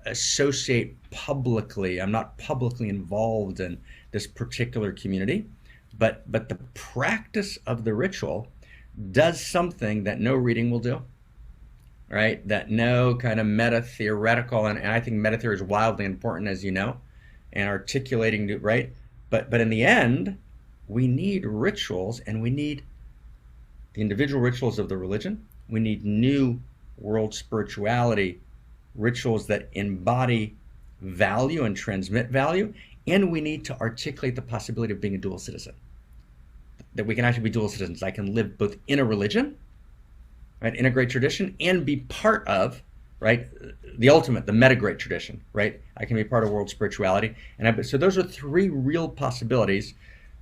associate publicly. I'm not publicly involved in this particular community, but the practice of the ritual does something that no reading will do, right? That no kind of meta theoretical, and I think meta theory is wildly important, as you know, and articulating, right? But in the end, we need rituals, and we need the individual rituals of the religion. We need new world spirituality rituals that embody value and transmit value. And we need to articulate the possibility of being a dual citizen. That we can actually be dual citizens. I can live both in a religion, right, in a great tradition, and be part of, right, the ultimate, the meta great tradition, right? I can be part of world spirituality. So those are three real possibilities,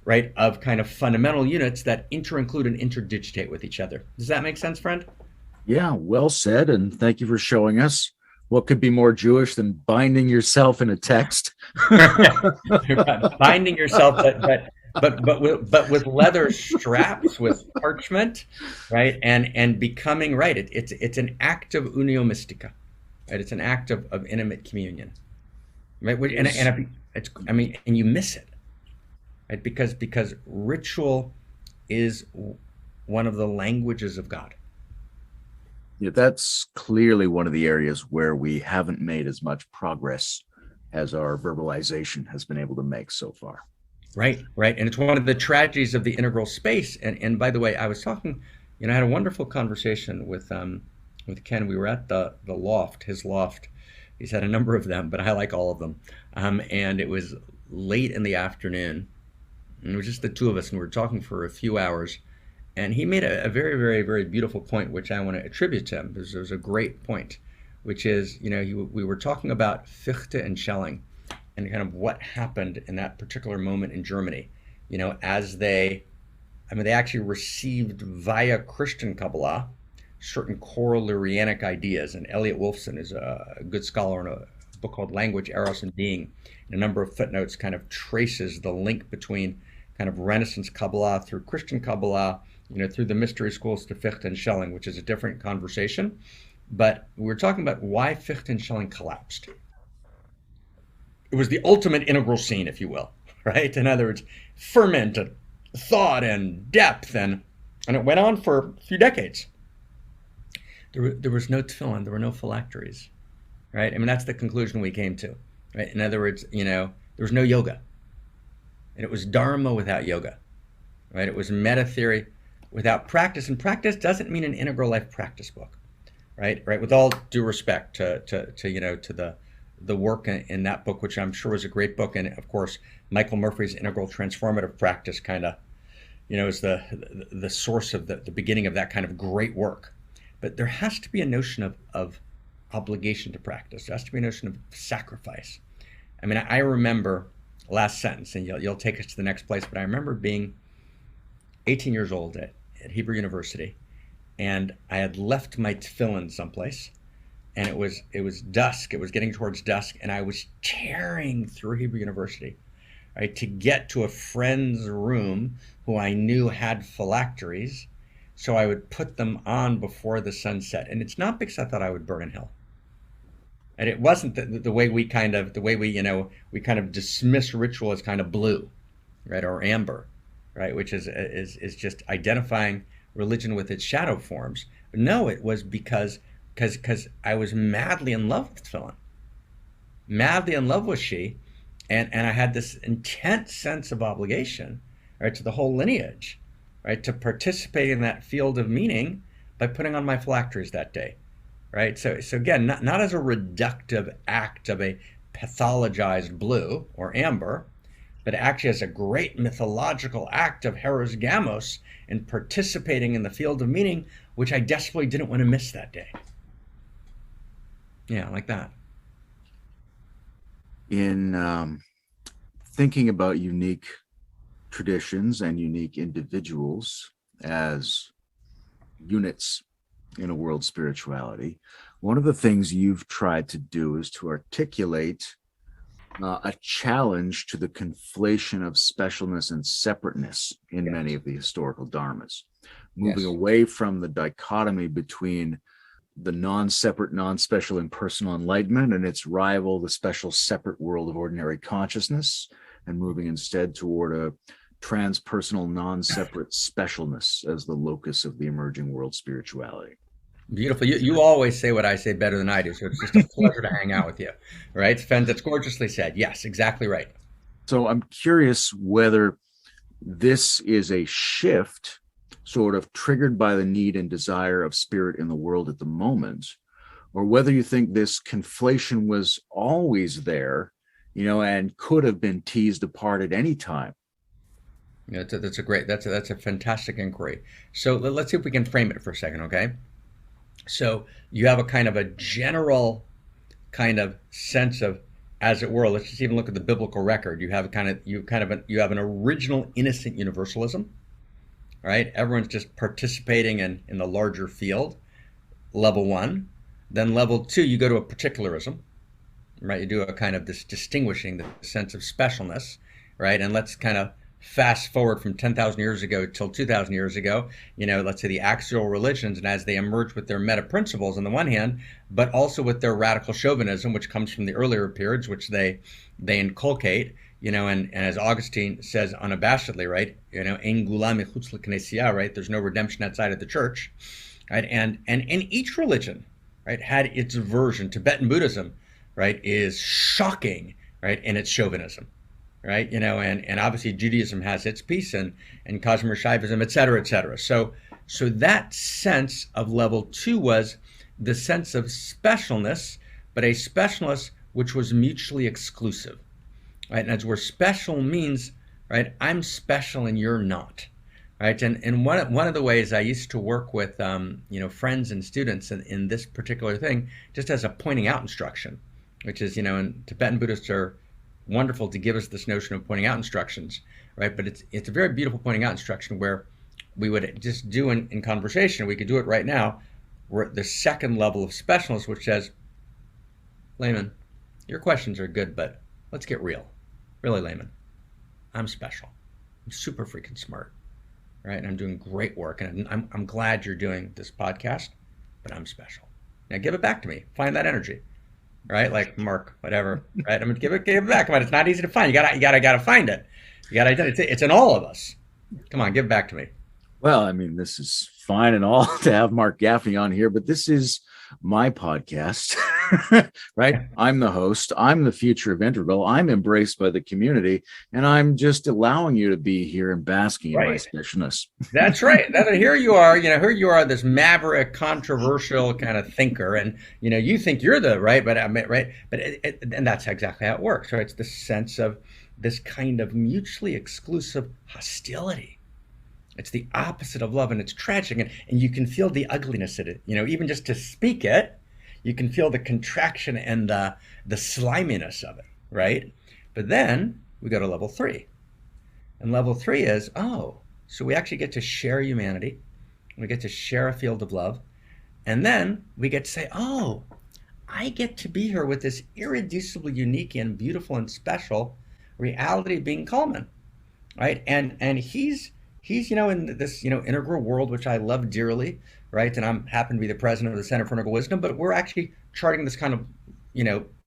right, of kind of fundamental units that inter-include and interdigitate with each other. Does that make sense, friend? Yeah, well said. And thank you for showing us. What could be more Jewish than binding yourself in a text? Binding yourself, but with leather straps, with parchment, right, and becoming, right. It's an act of unio mystica, right? It's an act of intimate communion, right? And you miss it, right? Because ritual is one of the languages of God. Yeah, that's clearly one of the areas where we haven't made as much progress as our verbalization has been able to make so far. Right. And it's one of the tragedies of the integral space. And by the way, I was talking, I had a wonderful conversation with Ken. We were at the loft, his loft. He's had a number of them, but I like all of them. And it was late in the afternoon, and it was just the two of us, and we were talking for a few hours. And he made a very, very, very beautiful point, which I want to attribute to him. It was a great point, which is, we were talking about Fichte and Schelling and kind of what happened in that particular moment in Germany, as they actually received via Christian Kabbalah certain Corolarianic ideas. And Elliot Wolfson is a good scholar in a book called Language, Eros, and Being. In a number of footnotes kind of traces the link between kind of Renaissance Kabbalah through Christian Kabbalah, through the mystery schools to Fichte and Schelling, which is a different conversation. But we're talking about why Fichte and Schelling collapsed. It was the ultimate integral scene, if you will, right? In other words, ferment and thought and depth, and it went on for a few decades. There was no tefillin, there were no phylacteries, right? That's the conclusion we came to, right? In other words, there was no yoga. And it was dharma without yoga, right? It was meta theory without practice. And practice doesn't mean an integral life practice book, right? With all due respect to the work in that book, which I'm sure was a great book. And of course, Michael Murphy's Integral Transformative Practice kind of, is the source of the beginning of that kind of great work. But there has to be a notion of obligation to practice. There has to be a notion of sacrifice. I mean, I remember last sentence, and you'll take us to the next place, but I remember being 18 years old at Hebrew University, and I had left my tefillin someplace, and it was dusk. It was getting towards dusk, and I was tearing through Hebrew University, right, to get to a friend's room who I knew had phylacteries, so I would put them on before the sun set. And it's not because I thought I would burn in hell. And it wasn't the way we kind of we kind of dismiss ritual as kind of blue, right, or amber, right, which is just identifying religion with its shadow forms. No, it was because I was madly in love with tefillin, madly in love with she, and I had this intense sense of obligation, right, to the whole lineage, right, to participate in that field of meaning by putting on my phylacteries that day, right. So again, not as a reductive act of a pathologized blue or amber, but actually as a great mythological act of heros gamos in participating in the field of meaning, which I desperately didn't want to miss that day. Yeah, like that. In thinking about unique traditions and unique individuals as units in a world spirituality, one of the things you've tried to do is to articulate a challenge to the conflation of specialness and separateness in Yes. many of the historical dharmas, moving Yes. away from the dichotomy between the non-separate, non-special impersonal enlightenment and its rival, the special separate world of ordinary consciousness, and moving instead toward a transpersonal, non-separate specialness as the locus of the emerging world spirituality. Beautiful. You always say what I say better than I do, so it's just a pleasure to hang out with you. Right? Spence, that's gorgeously said. Yes, exactly right. So I'm curious whether this is a shift sort of triggered by the need and desire of spirit in the world at the moment, or whether you think this conflation was always there, and could have been teased apart at any time. Yeah, that's a fantastic inquiry. So let's see if we can frame it for a second, okay? So you have a kind of a general kind of sense of, as it were, let's just even look at the biblical record. You have you have an original innocent universalism, right? Everyone's just participating in the larger field, level one. Then level two, you go to a particularism, right? You do a kind of this distinguishing the sense of specialness, right? And let's kind of fast forward from 10,000 years ago till 2,000 years ago, let's say the axial religions, and as they emerge with their meta principles on the one hand, but also with their radical chauvinism, which comes from the earlier periods, which they inculcate, and as Augustine says unabashedly, right, en gula mechutz l'knesia, right, there's no redemption outside of the church, right, and each religion, right, had its version. Tibetan Buddhism, right, is shocking, right, in its chauvinism, right, and obviously Judaism has its piece, and Cosmo-Shaivism, et cetera, et cetera. So that sense of level two was the sense of specialness, but a specialness which was mutually exclusive, right? And that's where special means, right, I'm special and you're not, right? And one of the ways I used to work with, friends and students in this particular thing, just as a pointing out instruction, which is, and Tibetan Buddhists are wonderful to give us this notion of pointing out instructions, right? But it's a very beautiful pointing out instruction where we would just do in conversation, we could do it right now, we're at the second level of specialness, which says, Layman, your questions are good, but let's get real. Really, Layman, I'm special. I'm super freaking smart, right? And I'm doing great work, and I'm glad you're doing this podcast, but I'm special. Now give it back to me. Find that energy. Right, like Mark, whatever. Right, I'm gonna give it back. Come on, it's not easy to find. You gotta find it. You gotta identify. It's in all of us. Come on, give it back to me. Well, I mean, this is fine and all to have Marc Gafni on here, but this is my podcast, right? I'm the host. I'm the future of Integral. I'm embraced by the community, and I'm just allowing you to be here and basking in my specialness. That's right. Here you are. Here you are, this maverick, controversial kind of thinker, and you think you're the right, but and that's exactly how it works. Right? It's the sense of this kind of mutually exclusive hostility. It's the opposite of love, and it's tragic, and you can feel the ugliness in it. Even just to speak it, You can feel the contraction and the sliminess of it, right? But then we go to level three. And level three is, oh, so we actually get to share humanity. We get to share a field of love. And then we get to say, oh, I get to be here with this irreducibly unique and beautiful and special reality being Coleman, right? And he's in this integral world which I love dearly, right? And I'm happen to be the president of the Center for Integral Wisdom, but we're actually charting this kind of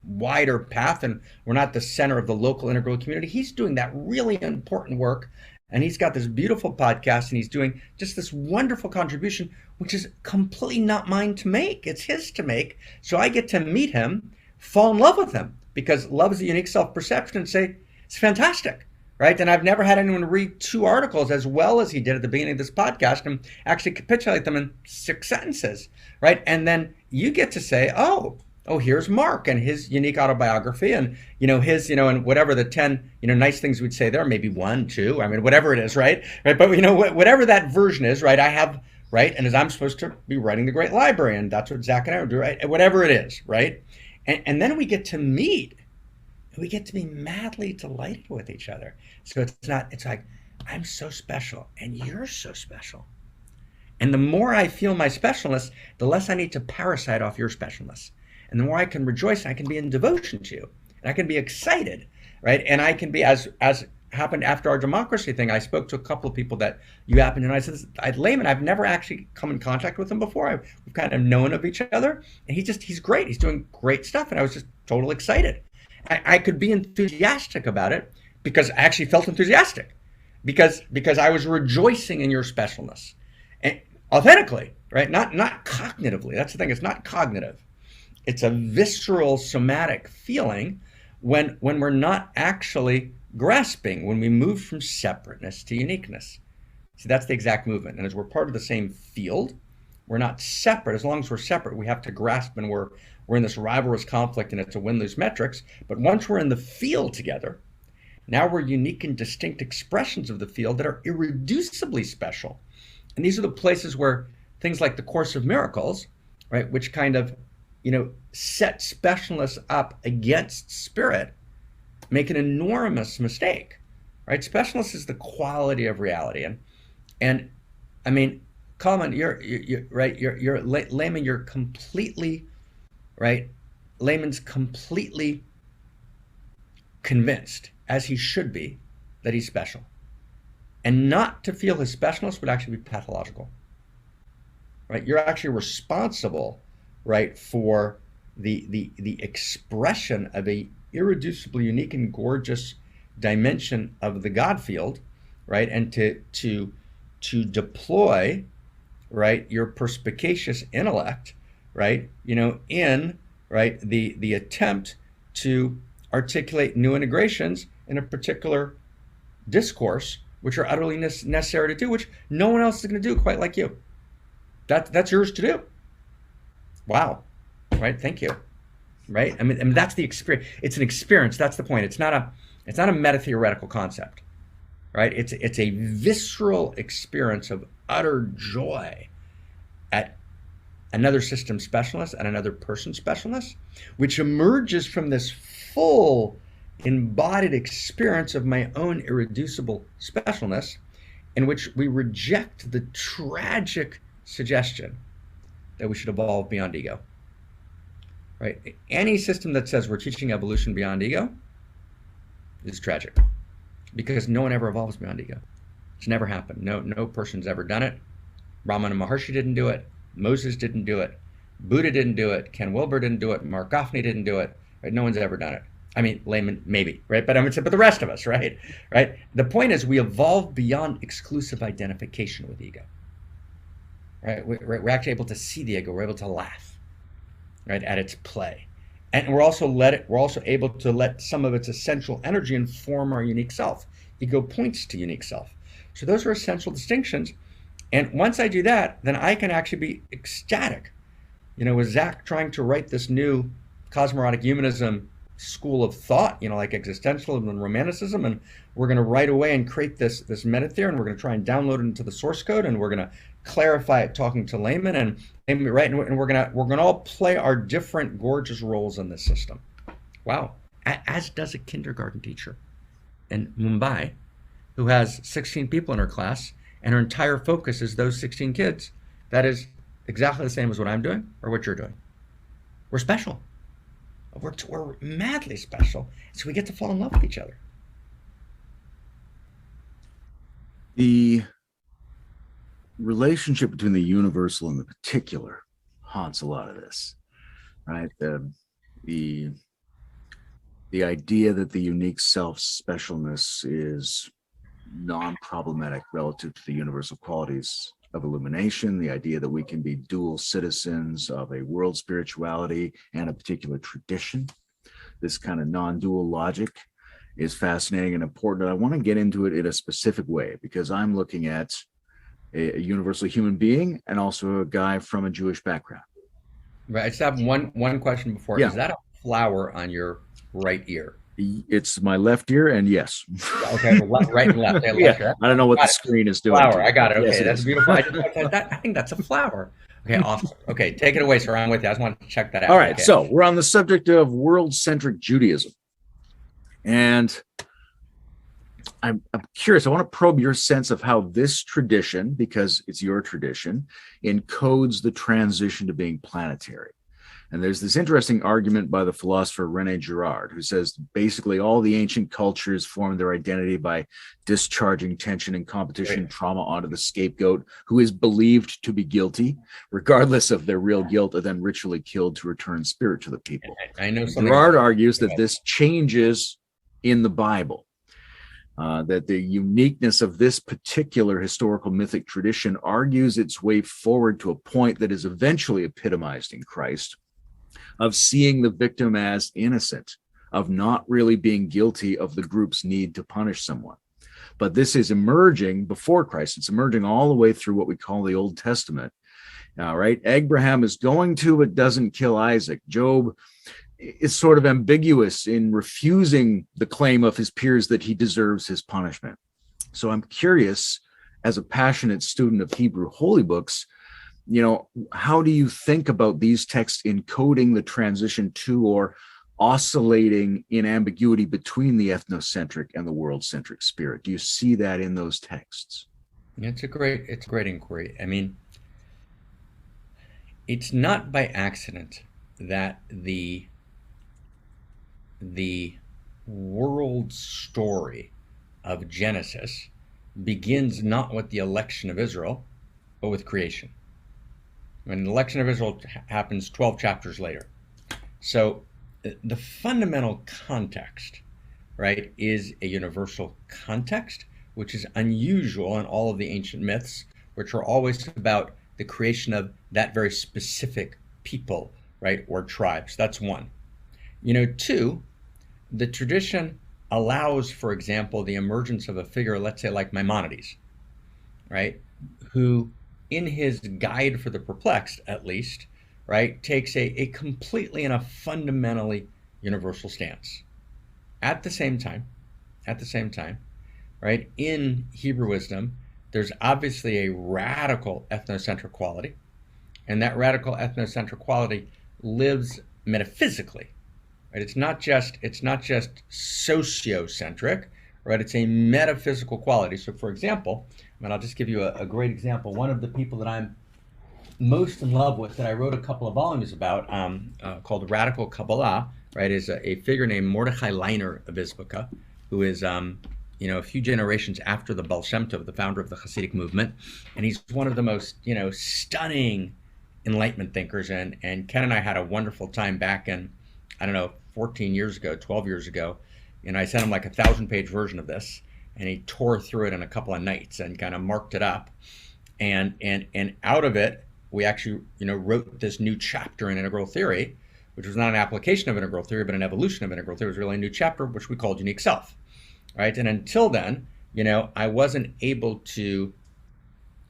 wider path, and we're not the center of the local integral community. He's doing that really important work, and he's got this beautiful podcast, and he's doing just this wonderful contribution, which is completely not mine to make. It's his to make. So I get to meet him, fall in love with him, because love is a unique self-perception, and say, it's fantastic, right? And I've never had anyone read 2 articles as well as he did at the beginning of this podcast and actually capitulate them in 6 sentences, right? And then you get to say, oh, here's Marc and his unique autobiography, and his and whatever the 10 nice things we'd say there, maybe 1, 2, I mean whatever it is, right? But whatever that version is, right? I have, right, and as I'm supposed to be writing the Great Library, and that's what Zak and I do, right? Whatever it is, right? And then we get to meet, and we get to be madly delighted with each other. So it's like, I'm so special, and you're so special. And the more I feel my specialness, the less I need to parasite off your specialness. And the more I can rejoice, I can be in devotion to you, and I can be excited, right? And I can be, as happened after our democracy thing, I spoke to a couple of people that you happen to know. I said, Layman, I've never actually come in contact with him before. We've kind of known of each other, and he's great. He's doing great stuff, and I was just totally excited. I could be enthusiastic about it because I actually felt enthusiastic because I was rejoicing in your specialness, and authentically, right? Not cognitively. That's the thing. It's not cognitive. It's a visceral somatic feeling when we're not actually grasping, when we move from separateness to uniqueness. See, that's the exact movement. And as we're part of the same field, we're not separate. As long as we're separate, we have to grasp, and we're in this rivalrous conflict, and it's a win-lose metrics. But once we're in the field together, now we're unique and distinct expressions of the field that are irreducibly special. And these are the places where things like the Course of Miracles, right, which kind of set specialness up against spirit, make an enormous mistake, right? Specialness is the quality of reality, and I mean, Coleman, you're right. You're Layman. You're completely right. Layman's completely convinced, as he should be, that he's special, and not to feel his specialness would actually be pathological, right? You're actually responsible, right, for the expression of a irreducibly unique and gorgeous dimension of the God field, right? And to deploy, right, your perspicacious intellect, right, in right the attempt to articulate new integrations in a particular discourse, which are utterly necessary to do, which no one else is going to do quite like you. That's yours to do. Wow, right? Thank you. Right? I mean, that's the experience. It's an experience. That's the point. It's not a meta-theoretical concept, right? It's a visceral experience of utter joy at another system specialness and another person specialness, which emerges from this full embodied experience of my own irreducible specialness, in which we reject the tragic suggestion that we should evolve beyond ego. Right? Any system that says we're teaching evolution beyond ego is tragic, because no one ever evolves beyond ego. It's never happened. No person's ever done it. Ramana Maharshi didn't do it. Moses didn't do it. Buddha didn't do it. Ken Wilber didn't do it. Marc Gafni didn't do it. Right? No one's ever done it. I mean, Layman maybe, right? But but the rest of us, right? Right? The point is, we evolve beyond exclusive identification with ego. Right? We're actually able to see the ego. We're able to laugh, right, at its play, and we're also able to let some of its essential energy inform our unique self. Ego points to unique self. So those are essential distinctions. And once I do that, then I can actually be ecstatic. With Zak trying to write this new Cosmo-Erotic Humanism school of thought, like existentialism and romanticism, and we're going to right away and create this meta theory, and we're going to try and download it into the source code, and we're going to clarify it talking to Layman, and right, and we're going to all play our different gorgeous roles in this system. Wow, as does a kindergarten teacher in Mumbai, who has 16 people in her class, and her entire focus is those 16 kids. That is exactly the same as what I'm doing or what you're doing. We're special. We're madly special. So we get to fall in love with each other. The relationship between the universal and the particular haunts a lot of this, right? The idea that the unique self-specialness is non-problematic relative to the universal qualities of illumination, the idea that we can be dual citizens of a world spirituality and a particular tradition. This kind of non-dual logic is fascinating and important. I want to get into it in a specific way because I'm looking at a universal human being and also a guy from a Jewish background. Right. I just have one question before. Yeah. Is that a flower on your right ear? It's my left ear, and yes. Okay, well, right and left. Left Yeah, ear. I don't know what the screen is doing. Flower. I got it. Okay, Yes, that's beautiful. I think that's a flower. Okay, awesome. Okay, take it away, sir. I'm with you. I just wanted to check that out. All right, Okay. so we're on the subject of world-centric Judaism. And I'm curious. I want to probe your sense of how this tradition, because it's your tradition, encodes the transition to being planetary. And there's this interesting argument by the philosopher René Girard, who says basically all the ancient cultures formed their identity by discharging tension and competition trauma onto the scapegoat, who is believed to be guilty, regardless of their real guilt, and then ritually killed to return spirit to the people. I know something. Girard argues that this changes in the Bible. That the uniqueness of this particular historical mythic tradition argues its way forward to a point that is eventually epitomized in Christ, of seeing the victim as innocent, of not really being guilty of the group's need to punish someone. But this is emerging before Christ. It's emerging all the way through what we call the Old Testament. All right, Abraham is going to, but doesn't kill Isaac. Job is sort of ambiguous in refusing the claim of his peers that he deserves his punishment. So I'm curious, as a passionate student of Hebrew holy books, how do you think about these texts encoding the transition to or oscillating in ambiguity between the ethnocentric and the world-centric spirit? Do you see that in those texts? It's a great inquiry. I mean, it's not by accident that the world story of Genesis begins not with the election of Israel, but with creation. When the election of Israel happens 12 chapters later. So the fundamental context, right, is a universal context, which is unusual in all of the ancient myths, which are always about the creation of that very specific people, right, or tribes. That's one. Two, the tradition allows, for example, the emergence of a figure, let's say like Maimonides, right, who in his Guide for the Perplexed, at least, right, takes a completely and a fundamentally universal stance. At the same time, right, in Hebrew wisdom, there's obviously a radical ethnocentric quality, and that radical ethnocentric quality lives metaphysically, right? It's not just sociocentric, right? It's a metaphysical quality. So, for example, I'll just give you a great example. One of the people that I'm most in love with, that I wrote a couple of volumes about, called Radical Kabbalah, right, is a figure named Mordechai Leiner of Izbeka, who is, a few generations after the Baal Shem Tov, the founder of the Hasidic movement, and he's one of the most, stunning enlightenment thinkers. And Ken and I had a wonderful time back in, 14 years ago, 12 years ago, and I sent him like a 1,000-page version of this, and he tore through it in a couple of nights and kind of marked it up, and out of it we actually wrote this new chapter in integral theory, which was not an application of integral theory but an evolution of integral theory. It was really a new chapter which we called Unique Self, right? And until then, I wasn't able to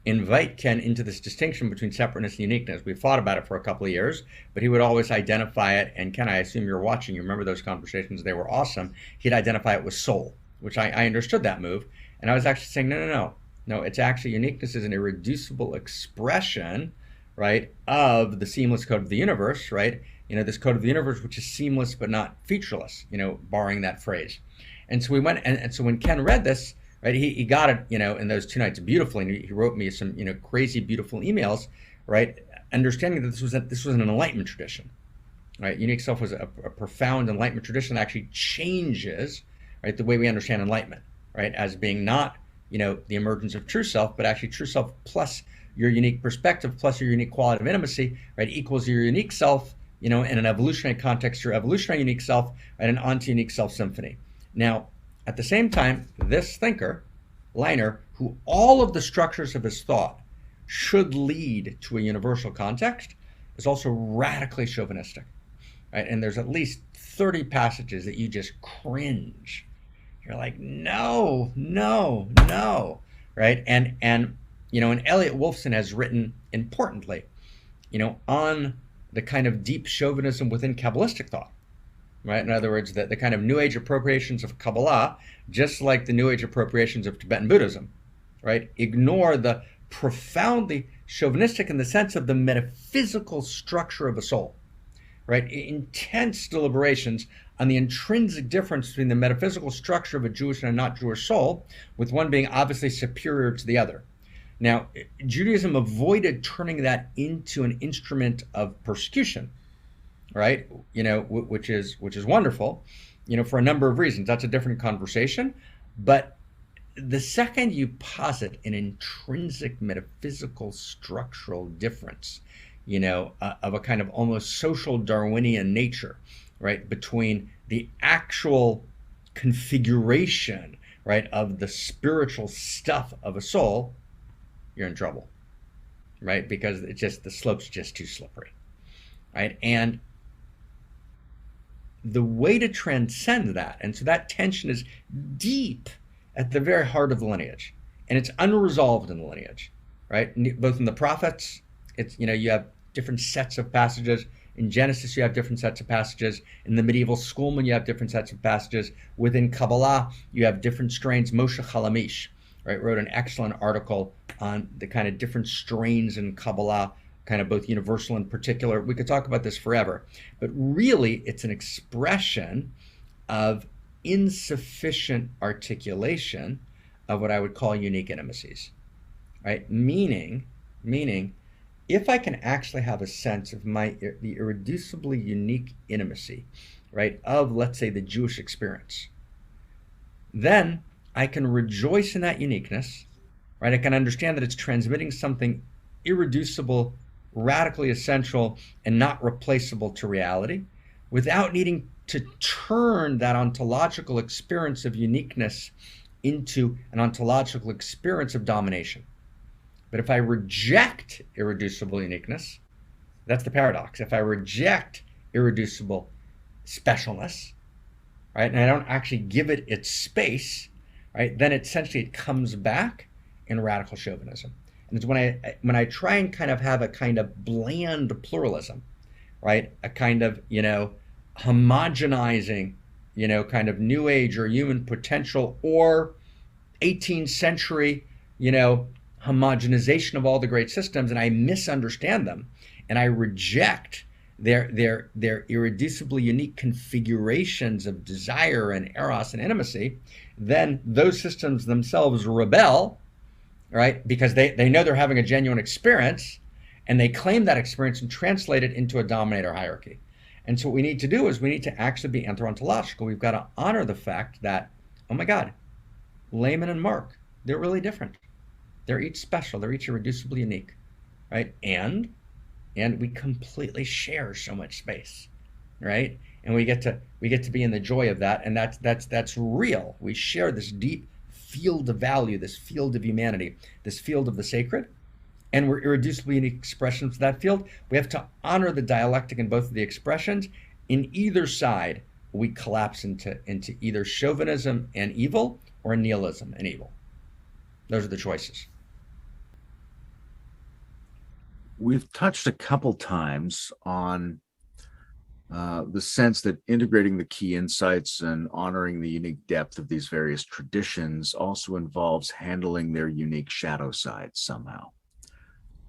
invite Ken into this distinction between separateness and uniqueness. We've thought about it for a couple of years, but he would always identify it. And Ken, I assume you're watching. You remember those conversations? They were awesome. He'd identify it with soul, which I understood that move. And I was actually saying, no. It's actually uniqueness is an irreducible expression, right, of the seamless code of the universe, right? This code of the universe, which is seamless but not featureless, borrowing that phrase. And so we went, and so when Ken read this, right, he got it, in those 2 nights beautifully, and he wrote me some, crazy, beautiful emails, right, understanding that this was an enlightenment tradition, right? Unique self was a profound enlightenment tradition that actually changes, right, the way we understand enlightenment, right, as being not, the emergence of true self, but actually true self plus your unique perspective plus your unique quality of intimacy, right, equals your unique self, in an evolutionary context, your evolutionary unique self, right, an onto unique self symphony. Now, at the same time, this thinker, Leiner, who all of the structures of his thought should lead to a universal context, is also radically chauvinistic, right? And there's at least 30 passages that you just cringe. You're like, no, right? And Elliot Wolfson has written importantly, on the kind of deep chauvinism within Kabbalistic thought, right? In other words, the kind of New Age appropriations of Kabbalah, just like the New Age appropriations of Tibetan Buddhism, right, ignore the profoundly chauvinistic in the sense of the metaphysical structure of a soul, right? Intense deliberations on the intrinsic difference between the metaphysical structure of a Jewish and a not Jewish soul, with one being obviously superior to the other. Now, Judaism avoided turning that into an instrument of persecution, right? Which is wonderful, for a number of reasons. That's a different conversation. But the second you posit an intrinsic metaphysical structural difference, of a kind of almost social Darwinian nature, right, between the actual configuration, right, of the spiritual stuff of a soul, you're in trouble, right? Because the slope's just too slippery, right? And the way to transcend that, and so that tension is deep at the very heart of the lineage, and it's unresolved in the lineage, right? Both in the prophets, it's, you have different sets of passages. In Genesis, you have different sets of passages. In the medieval schoolmen, you have different sets of passages. Within Kabbalah, you have different strains. Moshe Halamish, right, wrote an excellent article on the kind of different strains in Kabbalah, kind of both universal and particular. We could talk about this forever, but really it's an expression of insufficient articulation of what I would call unique intimacies, right? Meaning, if I can actually have a sense of the irreducibly unique intimacy, right, of, let's say, the Jewish experience, then I can rejoice in that uniqueness, right? I can understand that it's transmitting something irreducible, radically essential, and not replaceable to reality, without needing to turn that ontological experience of uniqueness into an ontological experience of domination. But if I reject irreducible uniqueness, that's the paradox. If I reject irreducible specialness, right, and I don't actually give it its space, right, then essentially it comes back in radical chauvinism. And it's when I try and kind of have a kind of bland pluralism, right, a kind of, homogenizing, kind of New Age or human potential, or 18th century, homogenization of all the great systems, and I misunderstand them, and I reject their irreducibly unique configurations of desire and eros and intimacy, then those systems themselves rebel, right? Because they know they're having a genuine experience, and they claim that experience and translate it into a dominator hierarchy. And so what we need to do is we need to actually be anthro-ontological. We've got to honor the fact that, oh my God, Layman and Marc, they're really different. They're each special. They're each irreducibly unique, right? And we completely share so much space, right? And we get to be in the joy of that, and that's real. We share this deep field of value, this field of humanity, this field of the sacred, and we're irreducibly unique expressions of that field. We have to honor the dialectic in both of the expressions. In either side, we collapse into either chauvinism and evil or nihilism and evil. Those are the choices. we've touched a couple times on the sense that integrating the key insights and honoring the unique depth of these various traditions also involves handling their unique shadow sides somehow.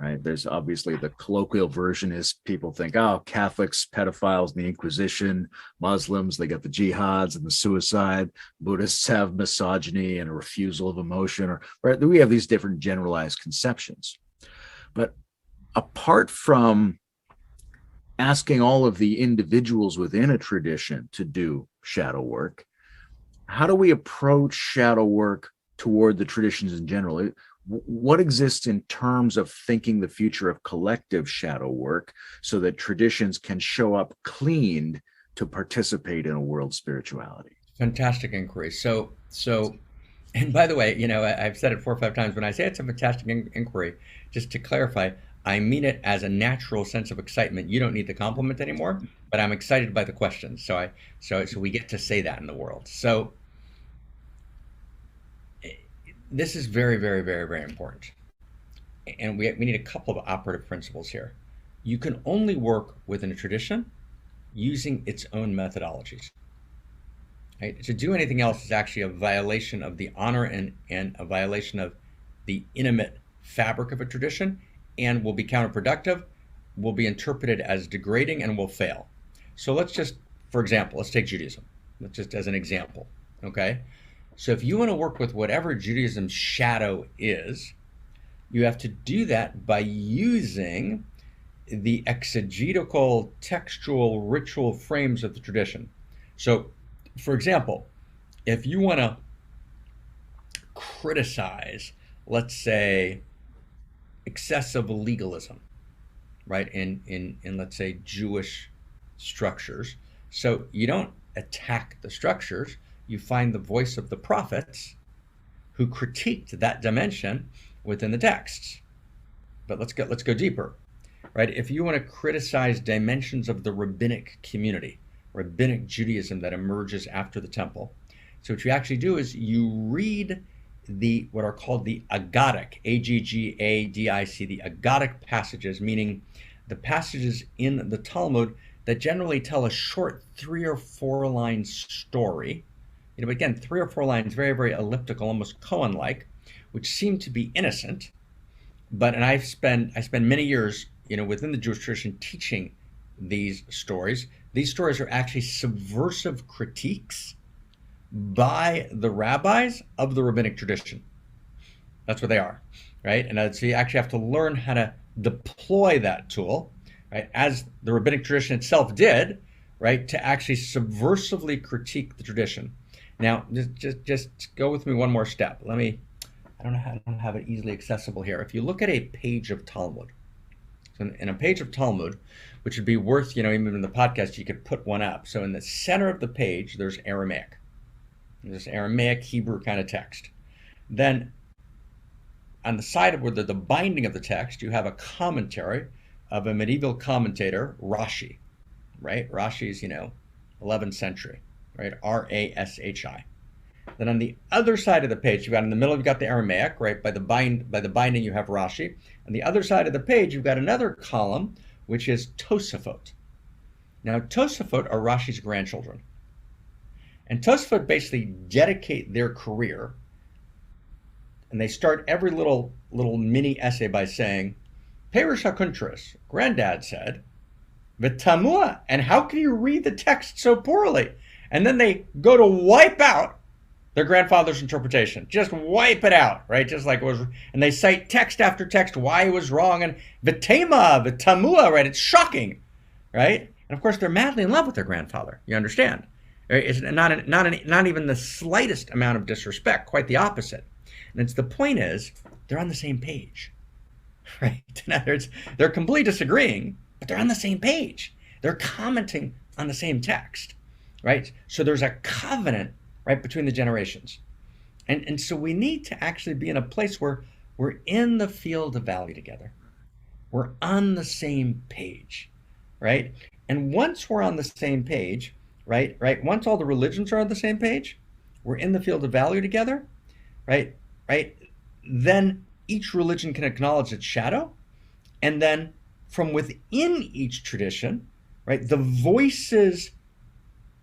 Right. There's obviously the colloquial version is people think, oh, Catholics, pedophiles, and the Inquisition, Muslims, they got the jihads and the suicide. Buddhists have misogyny and a refusal of emotion, or right. We have these different generalized conceptions. But apart from asking all of the individuals within a tradition to do shadow work, how do we approach shadow work toward the traditions in general? What exists in terms of thinking the future of collective shadow work so that traditions can show up cleaned to participate in a world spirituality? Fantastic inquiry. And by the way, I've said it 4 or 5 times. When I say it's a fantastic inquiry, just to clarify, I mean it as a natural sense of excitement. You don't need the compliment anymore, but I'm excited by the questions. So we get to say that in the world. So this is very, very, very, very important. And we need a couple of operative principles here. You can only work within a tradition using its own methodologies. Right? To do anything else is actually a violation of the honor and a violation of the intimate fabric of a tradition, and will be counterproductive, will be interpreted as degrading, and will fail. So let's just, for example, let's take Judaism. Let's just as an example, okay? So if you want to work with whatever Judaism's shadow is, you have to do that by using the exegetical, textual, ritual frames of the tradition. So, for example, if you want to criticize, let's say, excessive legalism, right, in let's say Jewish structures, so you don't attack the structures, you find the voice of the prophets who critiqued that dimension within the texts. But let's go deeper, right? If you want to criticize dimensions of the rabbinic community, rabbinic Judaism that emerges after the temple, so what you actually do is you read the what are called the Aggadic, Aggadic, the Aggadic passages, meaning the passages in the Talmud that generally tell a short 3 or 4 line story. But again, 3 or 4 lines, very, very elliptical, almost koan-like, which seem to be innocent. And I spend many years, within the Jewish tradition teaching these stories. These stories are actually subversive critiques by the rabbis of the rabbinic tradition. That's what they are, right? And so you actually have to learn how to deploy that tool, right, as the rabbinic tradition itself did, right, to actually subversively critique the tradition. Now, just go with me one more step. I don't have it easily accessible here. If you look at a page of Talmud, so in a page of Talmud, which would be worth, even in the podcast, you could put one up. So in the center of the page, there's Aramaic. There's Aramaic, Hebrew kind of text. Then on the side of where the binding of the text, you have a commentary of a medieval commentator, Rashi, right? Rashi is, 11th century, right? Rashi. Then on the other side of the page, in the middle, you've got the Aramaic, right? By the binding, you have Rashi. On the other side of the page, you've got another column, which is Tosafot. Now, Tosafot are Rashi's grandchildren. And Tosafot basically dedicate their career, and they start every little mini essay by saying, Perish HaKuntras, Granddad said, V'tamua, and how can you read the text so poorly? And then they go to wipe out their grandfather's interpretation. Just wipe it out, right? Just like it was, and they cite text after text why it was wrong, and V'tamua, right? It's shocking, right? And of course, they're madly in love with their grandfather. You understand? It's not even the slightest amount of disrespect, quite the opposite. And the point is, they're on the same page, right? In other words, they're completely disagreeing, but they're on the same page. They're commenting on the same text, right? So there's a covenant, right, between the generations. And so we need to actually be in a place where we're in the field of value together. We're on the same page, right? And once we're on the same page, right, once all the religions are on the same page, we're in the field of value together, right, then each religion can acknowledge its shadow, and then from within each tradition, right, the voices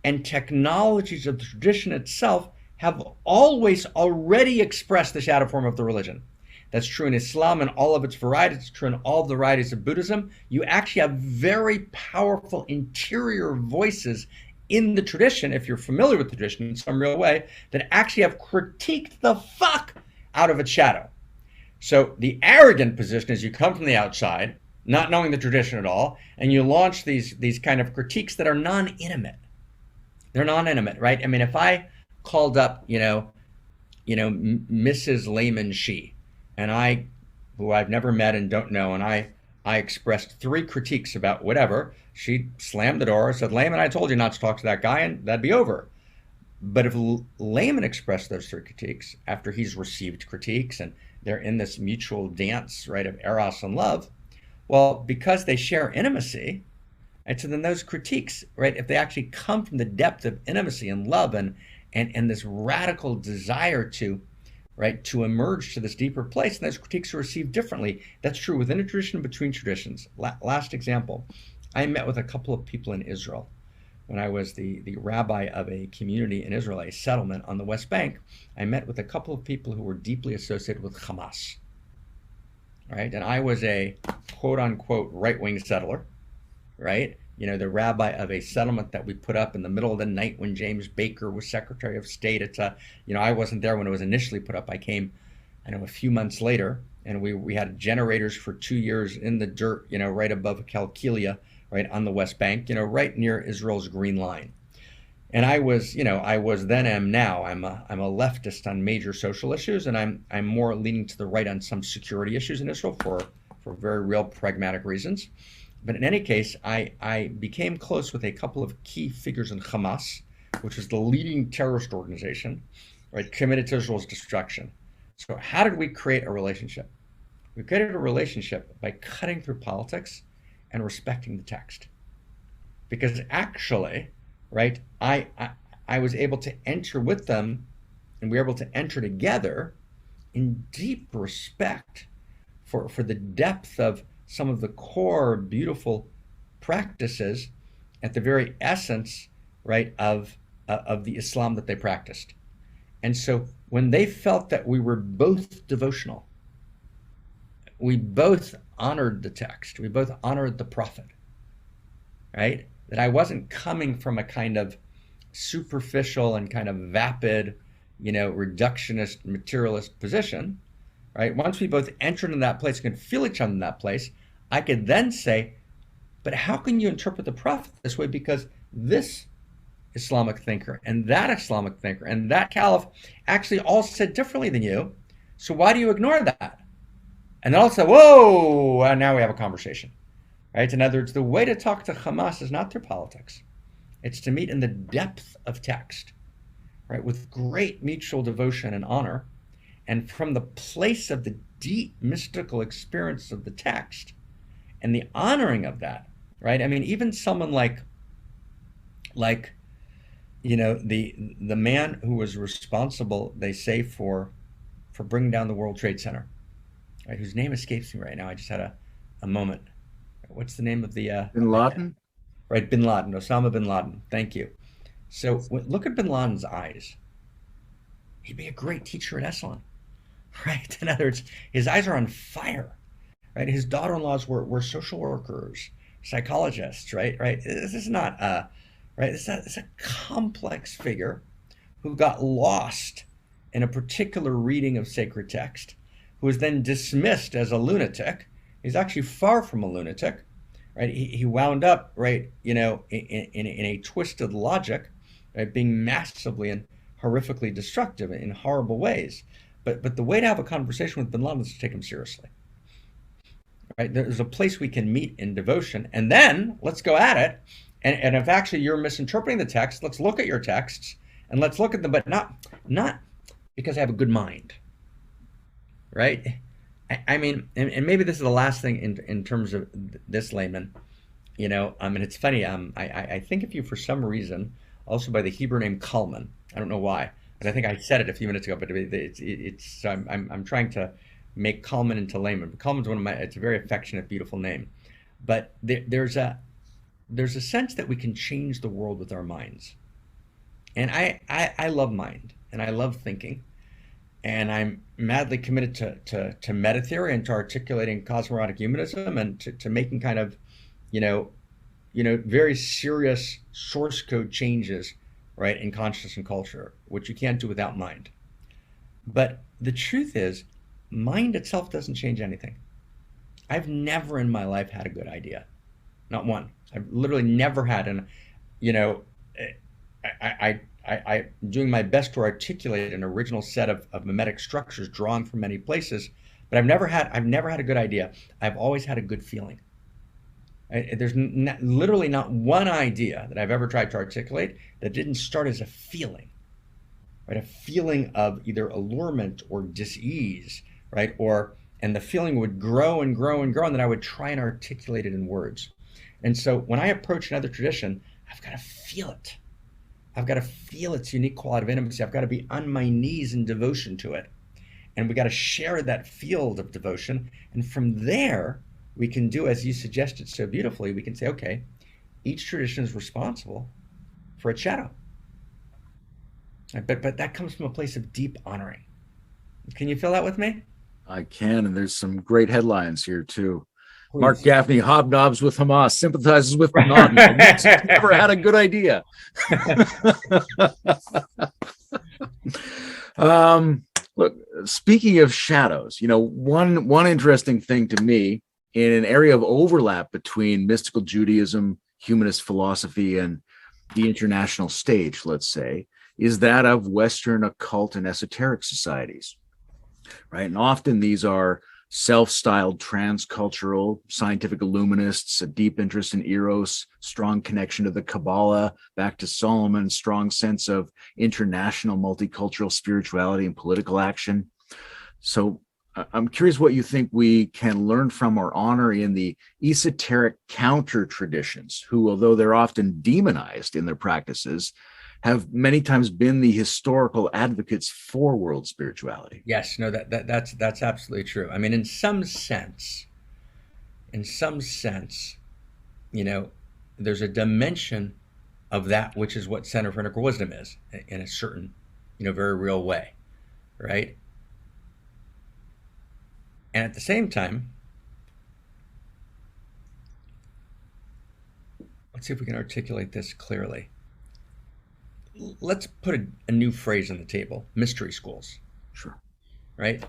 and technologies of the tradition itself have always already expressed the shadow form of the religion. That's true in Islam and all of its varieties. It's true in all the varieties of Buddhism. You actually have very powerful interior voices in the tradition, if you're familiar with the tradition in some real way, that actually have critiqued the fuck out of its shadow. So the arrogant position is you come from the outside, not knowing the tradition at all, and you launch these kind of critiques that are non-intimate. They're non-intimate, right? I mean, if I called up, Mrs. Layman She, and who I've never met and don't know, and I expressed three critiques about whatever, she slammed the door, said, Layman, I told you not to talk to that guy, and that'd be over. But if Layman expressed those three critiques after he's received critiques and they're in this mutual dance, right, of eros and love, well, because they share intimacy, and so then those critiques, right, if they actually come from the depth of intimacy and love and this radical desire to, right, to emerge to this deeper place, and those critiques are received differently. That's true within a tradition and between traditions. Last example, I met with a couple of people in Israel when I was the rabbi of a community in Israel, a settlement on the West Bank. I met with a couple of people who were deeply associated with Hamas, right? And I was a quote unquote right-wing settler, right? The rabbi of a settlement that we put up in the middle of the night when James Baker was Secretary of State. It's I wasn't there when it was initially put up. I came, a few months later, and we had generators for 2 years in the dirt, right above Kalkilia, right on the West Bank, right near Israel's Green Line. And I was then am now. I'm a leftist on major social issues, and I'm more leaning to the right on some security issues in Israel for very real pragmatic reasons. But in any case, I became close with a couple of key figures in Hamas, which is the leading terrorist organization, right, committed to Israel's destruction. So how did we create a relationship? We created a relationship by cutting through politics and respecting the text. Because actually, right, I was able to enter with them, and we were able to enter together in deep respect for the depth of some of the core beautiful practices at the very essence, right, of the Islam that they practiced. And so when they felt that we were both devotional, we both honored the text, we both honored the prophet, right? That I wasn't coming from a kind of superficial and kind of vapid, reductionist, materialist position, right? Once we both entered in that place, could feel each other in that place, I could then say, but how can you interpret the prophet this way? Because this Islamic thinker and that Islamic thinker and that caliph actually all said differently than you. So why do you ignore that? And then I'll say, whoa, and now we have a conversation, right? In other words, the way to talk to Hamas is not through politics. It's to meet in the depth of text, right? With great mutual devotion and honor. And from the place of the deep mystical experience of the text and the honoring of that, right? I mean, even someone like the man who was responsible, they say, for bringing down the World Trade Center, right? Whose name escapes me right now. I just had a moment. What's the name of the Bin Laden? Right, Bin Laden, Osama bin Laden. Thank you. So look at bin Laden's eyes. He'd be a great teacher at Esalen, right? In other words, his eyes are on fire, right? His daughter-in-laws were social workers, psychologists, right? This is not right. It's a complex figure who got lost in a particular reading of sacred text, who was then dismissed as a lunatic. He's actually far from a lunatic, right? He wound up, right, in a twisted logic, right, being massively and horrifically destructive in horrible ways. But the way to have a conversation with bin Laden is to take him seriously, right? There's a place we can meet in devotion, and then let's go at it. And if actually you're misinterpreting the text, let's look at your texts and let's look at them, but not because I have a good mind, right? I mean, and maybe this is the last thing in terms of this, Layman. And it's funny. I think of you for some reason also by the Hebrew name Kalman. I don't know why, but I think I said it a few minutes ago. But I'm trying to make Kalman into Layman. But Kalman's it's a very affectionate, beautiful name. but there's a sense that we can change the world with our minds. And I love mind and I love thinking. And I'm madly committed to meta theory and to articulating Cosmo-Erotic Humanism and to making kind of, you know, very serious source code changes, right, in consciousness and culture, which you can't do without mind. But the truth is, mind itself doesn't change anything. I've never in my life had a good idea, not one. I've literally never had an, you know, I'm doing my best to articulate an original set of mimetic structures drawn from many places, but I've never had a good idea. I've always had a good feeling. There's literally not one idea that I've ever tried to articulate that didn't start as a feeling, right? A feeling of either allurement or dis-ease, right? And the feeling would grow and grow and grow, and then I would try and articulate it in words. And so when I approach another tradition, I've got to feel it. I've got to feel its unique quality of intimacy. I've got to be on my knees in devotion to it. And we got to share that field of devotion. And from there, we can do, as you suggested so beautifully, we can say, okay, each tradition is responsible for its shadow. But that comes from a place of deep honoring. Can you feel that with me? I can, and there's some great headlines here too. Marc Please. Gafni hobnobs with Hamas, sympathizes with monogamy. Admits he's never had a good idea. Look, speaking of shadows, one interesting thing to me in an area of overlap between mystical Judaism, humanist philosophy, and the international stage, let's say, is that of Western occult and esoteric societies, right? And often these are self-styled transcultural scientific illuminists, a deep interest in Eros, strong connection to the Kabbalah, back to Solomon, strong sense of international multicultural spirituality and political action. So I'm curious what you think we can learn from or honor in the esoteric counter traditions, who, although they're often demonized in their practices, have many times been the historical advocates for world spirituality. Yes, no, that's absolutely true. I mean, in some sense, there's a dimension of that which is what Center for Integral Wisdom is in a certain, very real way, right? And at the same time, let's see if we can articulate this clearly. Let's put a new phrase on the table: mystery schools. Sure. Right?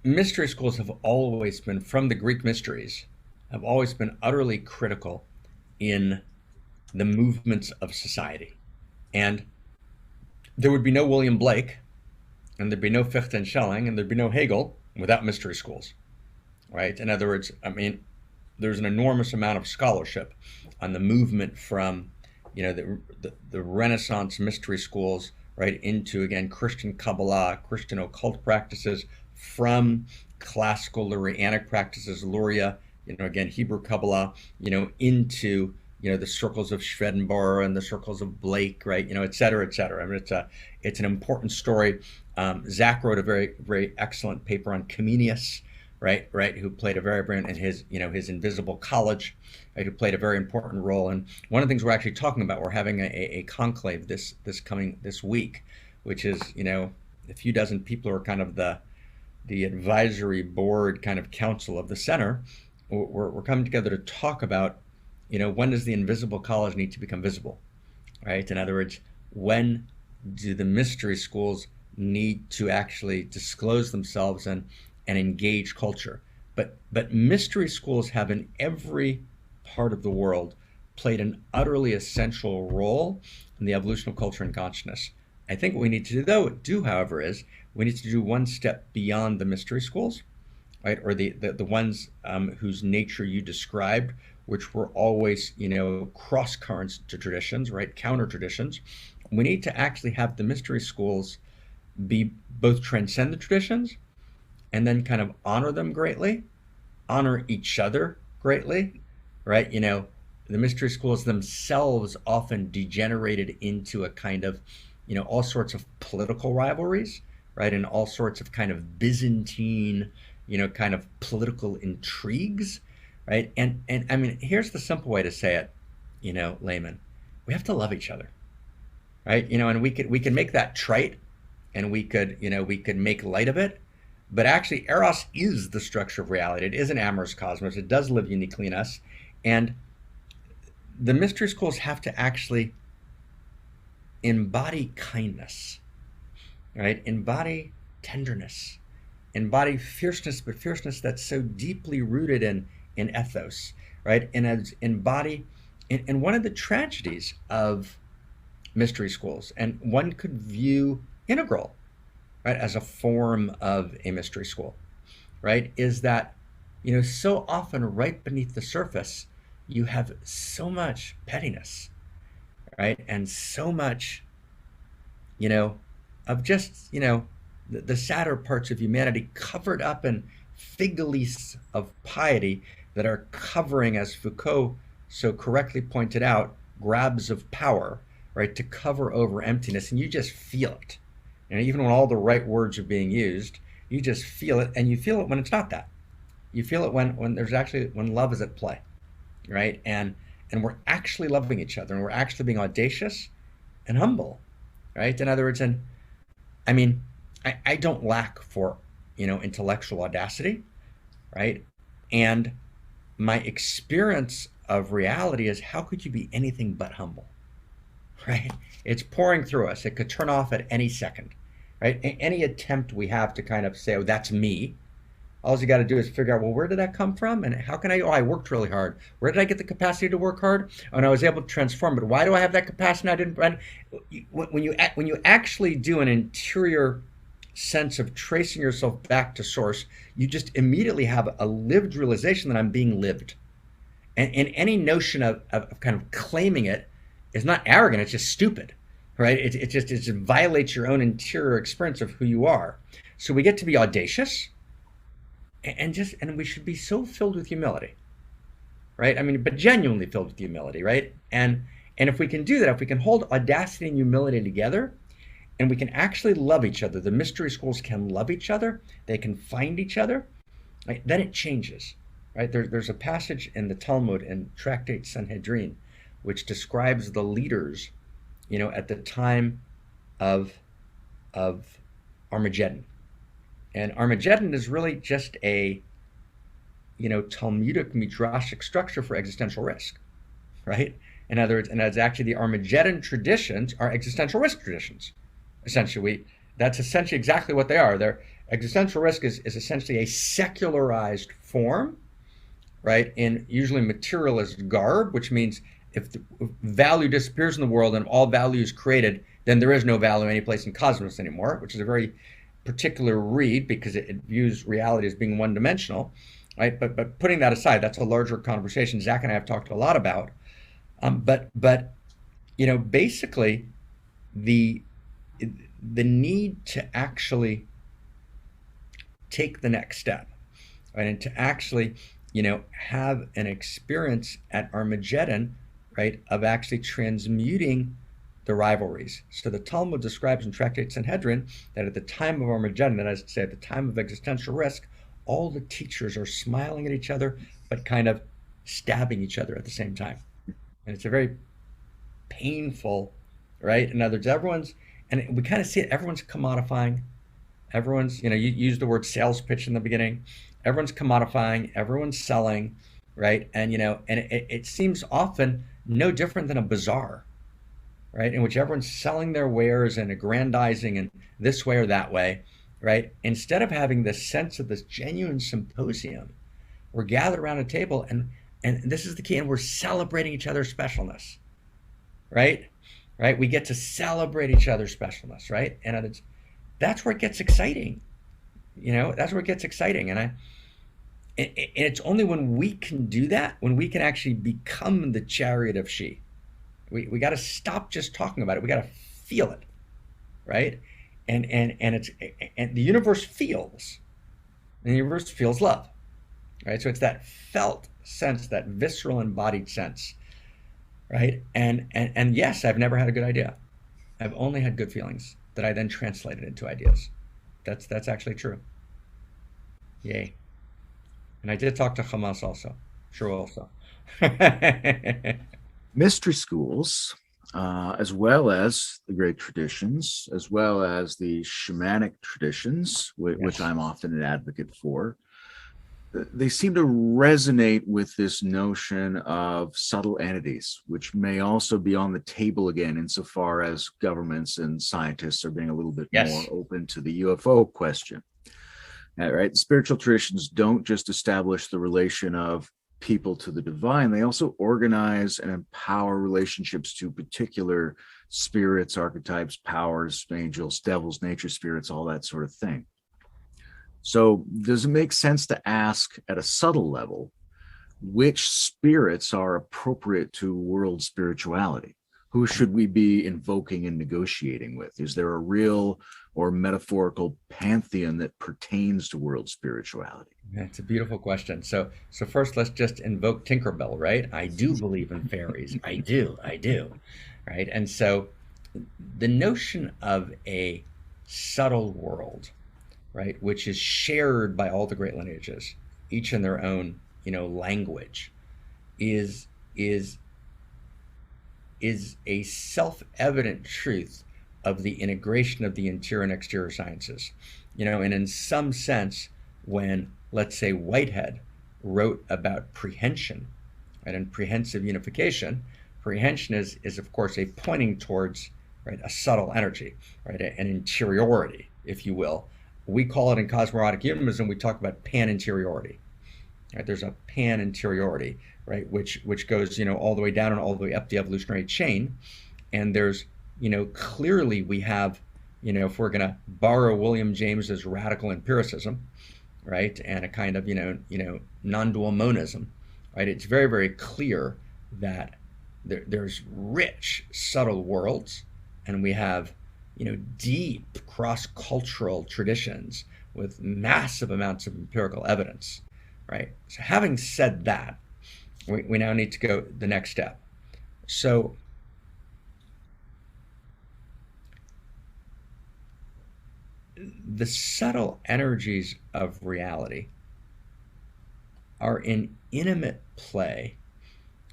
Mystery schools have always been, from the Greek mysteries, have always been utterly critical in the movements of society. And there would be no William Blake, and there'd be no Fichte and Schelling, and there'd be no Hegel without mystery schools, right? In other words, I mean, there's an enormous amount of scholarship on the movement from, the Renaissance mystery schools, right, into, again, Christian Kabbalah, Christian occult practices, from classical Lurianic practices, Luria, again, Hebrew Kabbalah, into, the circles of Schwedenbauer and the circles of Blake, right, et cetera, et cetera. I mean, it's an important story. Zak wrote a very, very excellent paper on Comenius, right, who played a very important, in his, his Invisible College, right, who played a very important role. And one of the things we're actually talking about, we're having a conclave this week, which is, a few dozen people who are kind of the advisory board kind of council of the center. We're coming together to talk about, when does the Invisible College need to become visible, right? In other words, when do the mystery schools need to actually disclose themselves and engage culture? But mystery schools have, in every part of the world, played an utterly essential role in the evolution of culture and consciousness. I think what we need to do, however, is we need to do one step beyond the mystery schools, right? Or the ones whose nature you described, which were always, cross currents to traditions, right? Counter traditions. We need to actually have the mystery schools be both transcend the traditions and then kind of honor them greatly, honor each other greatly, right? The mystery schools themselves often degenerated into a kind of, all sorts of political rivalries, right? And all sorts of kind of Byzantine, kind of political intrigues, right? And I mean, here's the simple way to say it, Layman. We have to love each other, right? And we could make that trite, and we could make light of it, but actually, Eros is the structure of reality. It is an amorous cosmos. It does live uniquely in us, and the mystery schools have to actually embody kindness, right? Embody tenderness, embody fierceness, but fierceness that's so deeply rooted in ethos, right? And as embody, and one of the tragedies of mystery schools, and one could view integral, right, as a form of a mystery school, right, is that so often right beneath the surface you have so much pettiness, right, and so much you know, of just, the sadder parts of humanity covered up in fig leaves of piety that are covering, as Foucault so correctly pointed out, grabs of power, right, to cover over emptiness. And you just feel it. Even when all the right words are being used, you just feel it. And you feel it when it's not that. You feel it when there's actually, when love is at play, right? And we're actually loving each other, and we're actually being audacious and humble, right? In other words, and I mean, I don't lack for, intellectual audacity, right? And my experience of reality is, how could you be anything but humble, right? It's pouring through us. It could turn off at any second, right? Any attempt we have to kind of say, oh, that's me. All you got to do is figure out, well, where did that come from? And how can I worked really hard. Where did I get the capacity to work hard? And I was able to transform. But why do I have that capacity? I didn't. When you actually do an interior sense of tracing yourself back to source, you just immediately have a lived realization that I'm being lived. And any notion of kind of claiming it is not arrogant. It's just stupid, right? It just violates your own interior experience of who you are. So we get to be audacious, and we should be so filled with humility, right? I mean, but genuinely filled with humility, right? And if we can do that, if we can hold audacity and humility together, and we can actually love each other, the mystery schools can love each other, they can find each other, right? Then it changes, right? There's a passage in the Talmud in Tractate Sanhedrin which describes the leaders, at the time of Armageddon. And Armageddon is really just a, Talmudic midrashic structure for existential risk, right? In other words, and it's actually the Armageddon traditions are existential risk traditions. Essentially, that's essentially exactly what they are. Their existential risk is essentially a secularized form, right? In usually materialist garb, which means if the value disappears in the world and all value is created, then there is no value any place in cosmos anymore, which is a very particular read because it views reality as being one-dimensional, right? But putting that aside, that's a larger conversation Zach and I have talked a lot about. But basically, the need to actually take the next step, right, and to actually, have an experience at Armageddon, right, of actually transmuting the rivalries. So the Talmud describes in Tractate Sanhedrin that at the time of Armageddon, that is to say, at the time of existential risk, all the teachers are smiling at each other, but kind of stabbing each other at the same time. And it's a very painful, right? In other words, and we kind of see it, everyone's commodifying. Everyone's, you used the word sales pitch in the beginning. Everyone's commodifying, everyone's selling, right? And, and it seems often no different than a bazaar, right, in which everyone's selling their wares and aggrandizing in this way or that way, right? Instead of having this sense of this genuine symposium, we're gathered around a table, and this is the key, and we're celebrating each other's specialness, right? Right? We get to celebrate each other's specialness, right? And that's where it gets exciting, That's where it gets exciting, and it's only when we can do that, when we can actually become the chariot of she. We got to stop just talking about it. We got to feel it, right? And the universe feels, and the universe feels love, right? So it's that felt sense, that visceral embodied sense, right? And yes, I've never had a good idea. I've only had good feelings that I then translated into ideas. That's actually true. Yay. And I did talk to Hamas also. Sure also. Mystery schools, as well as the great traditions, as well as the shamanic traditions, which Yes. I'm often an advocate for, they seem to resonate with this notion of subtle entities, which may also be on the table again, insofar as governments and scientists are being a little bit more Yes. open to the UFO question. All right. Spiritual traditions don't just establish the relation of people to the divine, they also organize and empower relationships to particular spirits, archetypes, powers, angels, devils, nature spirits, all that sort of thing. So, does it make sense to ask at a subtle level which spirits are appropriate to world spirituality? Who should we be invoking and negotiating with? Is there a real or metaphorical pantheon that pertains to world spirituality? That's a beautiful question. So first, let's just invoke Tinkerbell, right? I do believe in fairies. I do, right? And so the notion of a subtle world, right, which is shared by all the great lineages, each in their own, language, is is is a self-evident truth of the integration of the interior and exterior sciences. And in some sense, when, let's say, Whitehead wrote about prehension, right, and prehensive unification, prehension is of course a pointing towards, right, a subtle energy, right, an interiority, if you will. We call it in Cosmo-Erotic Humanism, we talk about pan-interiority. Right? There's a pan-interiority, right, which goes, all the way down and all the way up the evolutionary chain. And there's, clearly we have, if we're going to borrow William James's radical empiricism, right, and a kind of, non-dual monism, right, it's very, very clear that there's rich, subtle worlds, and we have, deep cross-cultural traditions with massive amounts of empirical evidence, right? So having said that, we now need to go the next step. So the subtle energies of reality are in intimate play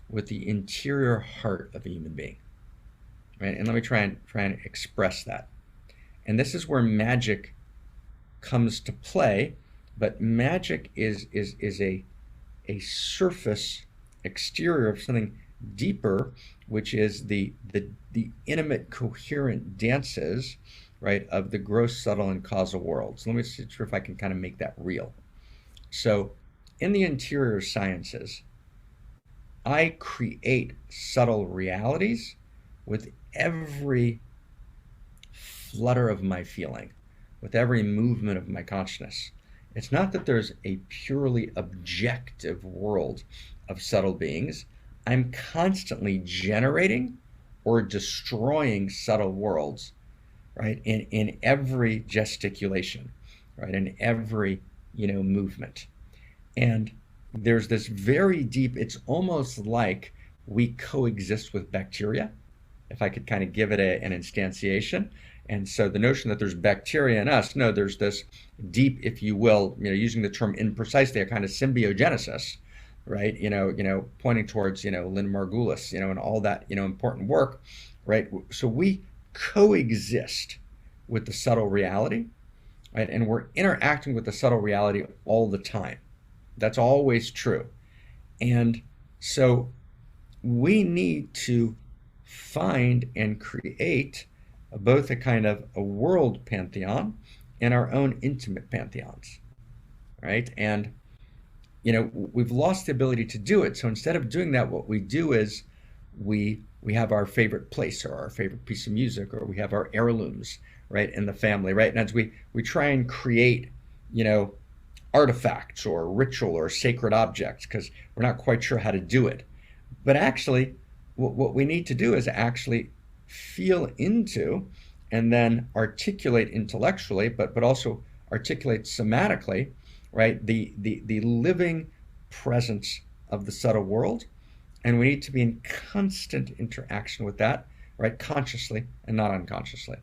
with the interior heart of a human being, right? And let me try and express that. And this is where magic comes to play, but magic is a surface exterior of something deeper, which is the intimate, coherent dances, right, of the gross, subtle, and causal worlds. Let me see if I can kind of make that real. So, in the interior sciences, I create subtle realities with every flutter of my feeling, with every movement of my consciousness. It's not that there's a purely objective world of subtle beings. I'm constantly generating or destroying subtle worlds, right, in every gesticulation, right, in every, movement. And there's this very deep, it's almost like we coexist with bacteria, if I could kind of give it an instantiation. And so the notion that there's bacteria in us, no, there's this deep, if you will, using the term imprecisely, a kind of symbiogenesis, right? Pointing towards, Lynn Margulis, and all that, important work, right? So we coexist with the subtle reality, right? And we're interacting with the subtle reality all the time. That's always true. And so we need to find and create both a kind of a world pantheon and our own intimate pantheons, right? And we've lost the ability to do it. So instead of doing that, what we do is we have our favorite place or our favorite piece of music, or we have our heirlooms, right, in the family, right? And as we try and create, artifacts or ritual or sacred objects, because we're not quite sure how to do it. But actually, what we need to do is actually feel into and then articulate intellectually, but also articulate somatically, right? The living presence of the subtle world, and we need to be in constant interaction with that, right? Consciously and not unconsciously,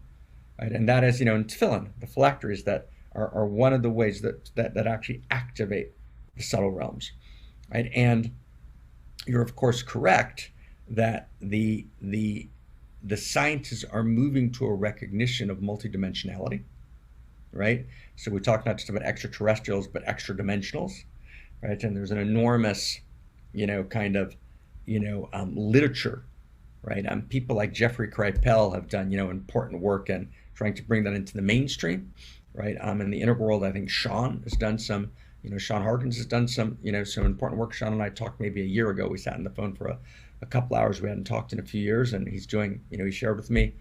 right? And that is, in tefillin, the phylacteries that are one of the ways that actually activate the subtle realms, right? And you're of course correct that the scientists are moving to a recognition of multidimensionality, right? So we talk not just about extraterrestrials, but extra dimensionals, right? And there's an enormous, kind of, literature, right? People like Jeffrey Kripal have done, important work in trying to bring that into the mainstream, right? In the inner world, I think Sean has done some, Sean Harkins has done some, some important work. Sean and I talked maybe a year ago. We sat on the phone for a couple hours. We hadn't talked in a few years, and he's doing, he shared with me,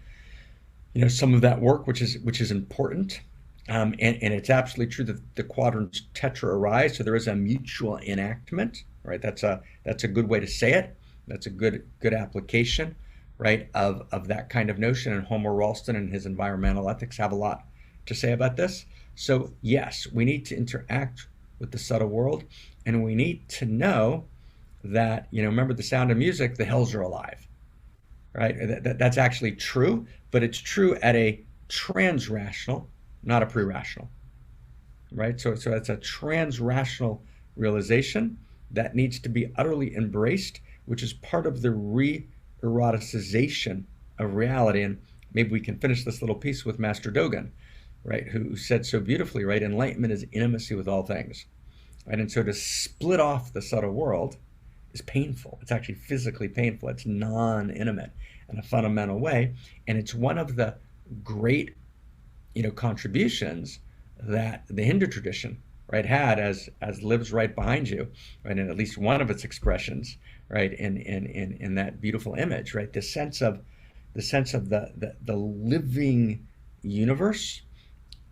some of that work, which is important. And it's absolutely true that the quadrants tetra arise, so there is a mutual enactment, right? That's a good way to say it. That's a good application, right, of that kind of notion. And Homer Ralston and his environmental ethics have a lot to say about this. So yes, we need to interact with the subtle world, and we need to know that, remember the sound of music, the hills are alive, right? That's actually true, but it's true at a trans-rational, not a pre-rational, right? So it's a trans-rational realization that needs to be utterly embraced, which is part of the re-eroticization of reality. And maybe we can finish this little piece with Master Dogen, right, who said so beautifully, right? Enlightenment is intimacy with all things, right? And so to split off the subtle world is painful. It's actually physically painful. It's non-intimate in a fundamental way, and it's one of the great, contributions that the Hindu tradition, right, had as lives right behind you, right, in at least one of its expressions, right, in that beautiful image, right, the living universe,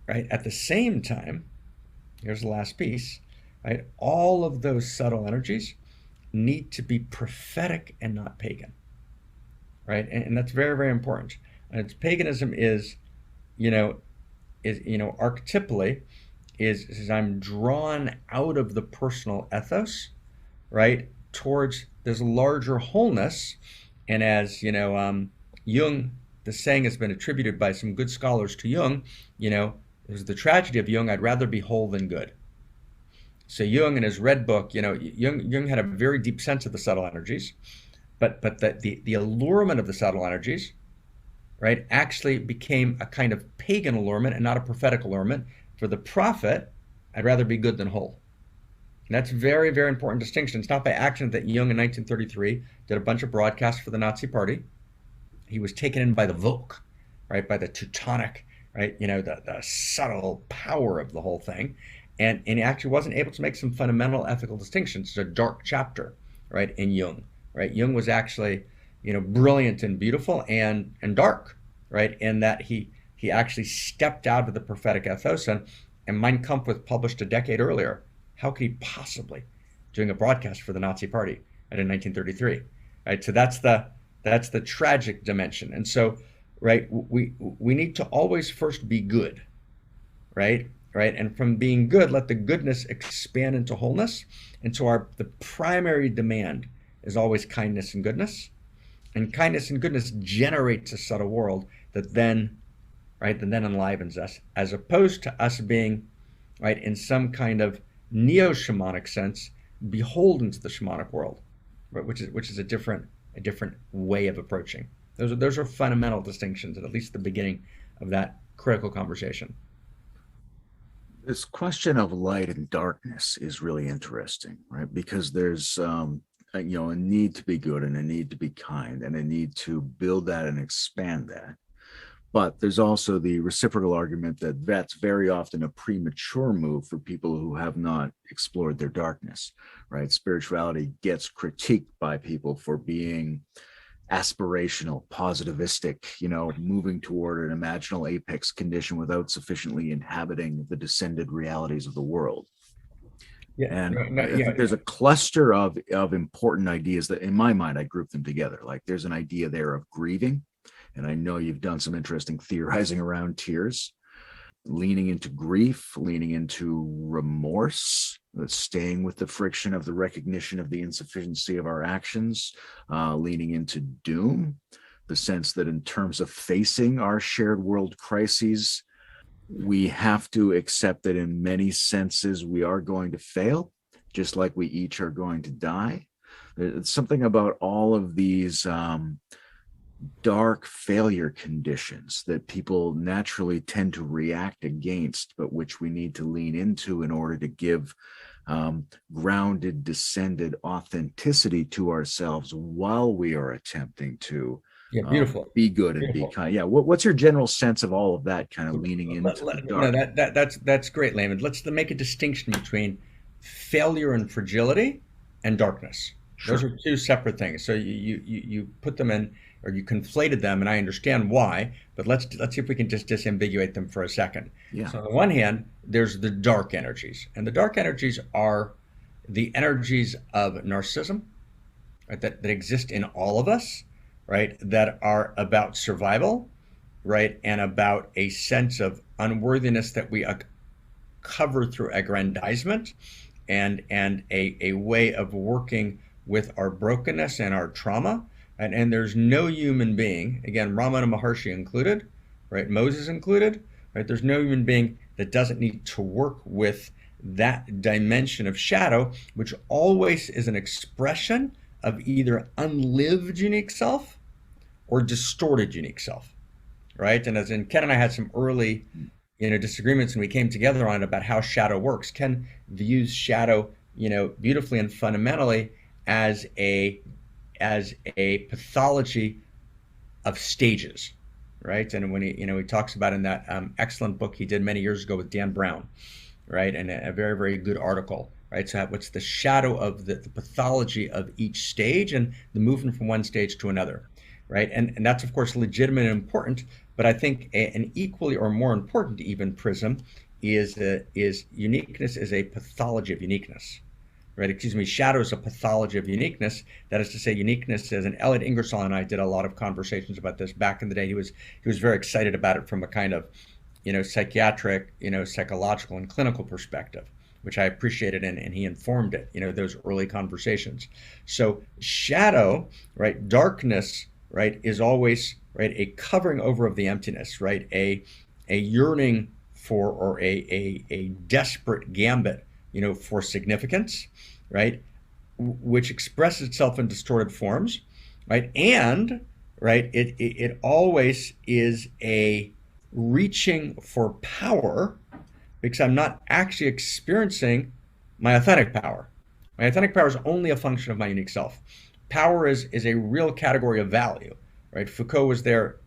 right. At the same time, here's the last piece, right, all of those subtle energies need to be prophetic and not pagan, right? And that's very, very important. And it's paganism you know, archetypally is I'm drawn out of the personal ethos, right, towards this larger wholeness. And as Jung, the saying has been attributed by some good scholars to Jung, it was the tragedy of Jung. I'd rather be whole than good. So Jung, in his Red Book, Jung had a very deep sense of the subtle energies, but the allurement of the subtle energies, right, actually became a kind of pagan allurement and not a prophetic allurement. For the prophet, I'd rather be good than whole. And that's very, very important distinction. It's not by accident that Jung in 1933 did a bunch of broadcasts for the Nazi Party. He was taken in by the Volk, right, by the Teutonic, right, the subtle power of the whole thing. And he actually wasn't able to make some fundamental ethical distinctions. It's a dark chapter, right, in Jung, right? Jung was actually, brilliant and beautiful and dark, right, in that he actually stepped out of the prophetic ethos. And Mein Kampf was published a decade earlier. How could he possibly doing a broadcast for the Nazi Party in 1933, right? So that's the tragic dimension. And so, right, we need to always first be good, right? Right, and from being good, let the goodness expand into wholeness. And so the primary demand is always kindness and goodness, and kindness and goodness generates a subtle world that then, right, that then enlivens us, as opposed to us being, right, in some kind of neo-shamanic sense, beholden to the shamanic world, right, which is a different way of approaching. Those are fundamental distinctions, at least the beginning of that critical conversation. This question of light and darkness is really interesting, right? Because there's a need to be good and a need to be kind and a need to build that and expand that. But there's also the reciprocal argument that that's very often a premature move for people who have not explored their darkness, right? Spirituality gets critiqued by people for being aspirational, positivistic, moving toward an imaginal apex condition without sufficiently inhabiting the descended realities of the world. Yeah, And no, I think there's a cluster of important ideas that, in my mind, I group them together. Like there's an idea there of grieving, and I know you've done some interesting theorizing around tears, leaning into grief, leaning into remorse, staying with the friction of the recognition of the insufficiency of our actions, leaning into doom, the sense that in terms of facing our shared world crises, we have to accept that in many senses we are going to fail, just like we each are going to die. It's something about all of these dark failure conditions that people naturally tend to react against, but which we need to lean into in order to give grounded, descended authenticity to ourselves while we are attempting to Yeah, beautiful, be good and be beautiful. kind. Yeah. What's your general sense of all of that kind of leaning into the No, dark? that's great, Layman. Let's make a distinction between failure and fragility and darkness. Those Sure. are two separate things. So you put them in, or you conflated them, and I understand why. But let's see if we can just disambiguate them for a second. Yeah. So on the one hand, there's the dark energies, and the dark energies are the energies of narcissism, right, that exist in all of us, right, that are about survival, right, and about a sense of unworthiness that we cover through aggrandizement, and a way of working with our brokenness and our trauma. And there's no human being, again, Ramana Maharshi included, right, Moses included, right, there's no human being that doesn't need to work with that dimension of shadow, which always is an expression of either unlived unique self or distorted unique self, right? And as in Ken and I had some early, disagreements, and we came together on it about how shadow works. Ken views shadow, beautifully and fundamentally as a pathology of stages, right? And when he talks about in that excellent book he did many years ago with Dan Brown, right, and a very very good article, right? So what's the shadow of the pathology of each stage and the movement from one stage to another, right? And that's of course legitimate and important, but I think an equally or more important even prism is uniqueness is a pathology of uniqueness, right? Excuse me, shadow is a pathology of uniqueness. That is to say, uniqueness is, and Elliot Ingersoll and I did a lot of conversations about this back in the day. He was very excited about it from a kind of, psychiatric, psychological and clinical perspective, which I appreciated, and he informed it, those early conversations. So shadow, right, darkness, right, is always, right, a covering over of the emptiness, right, a yearning for, or a desperate gambit, for significance, right, which expresses itself in distorted forms, right, and right, it always is a reaching for power because I'm not actually experiencing my authentic power. My authentic power is only a function of my unique self. Power is a real category of value, right? Foucault was there,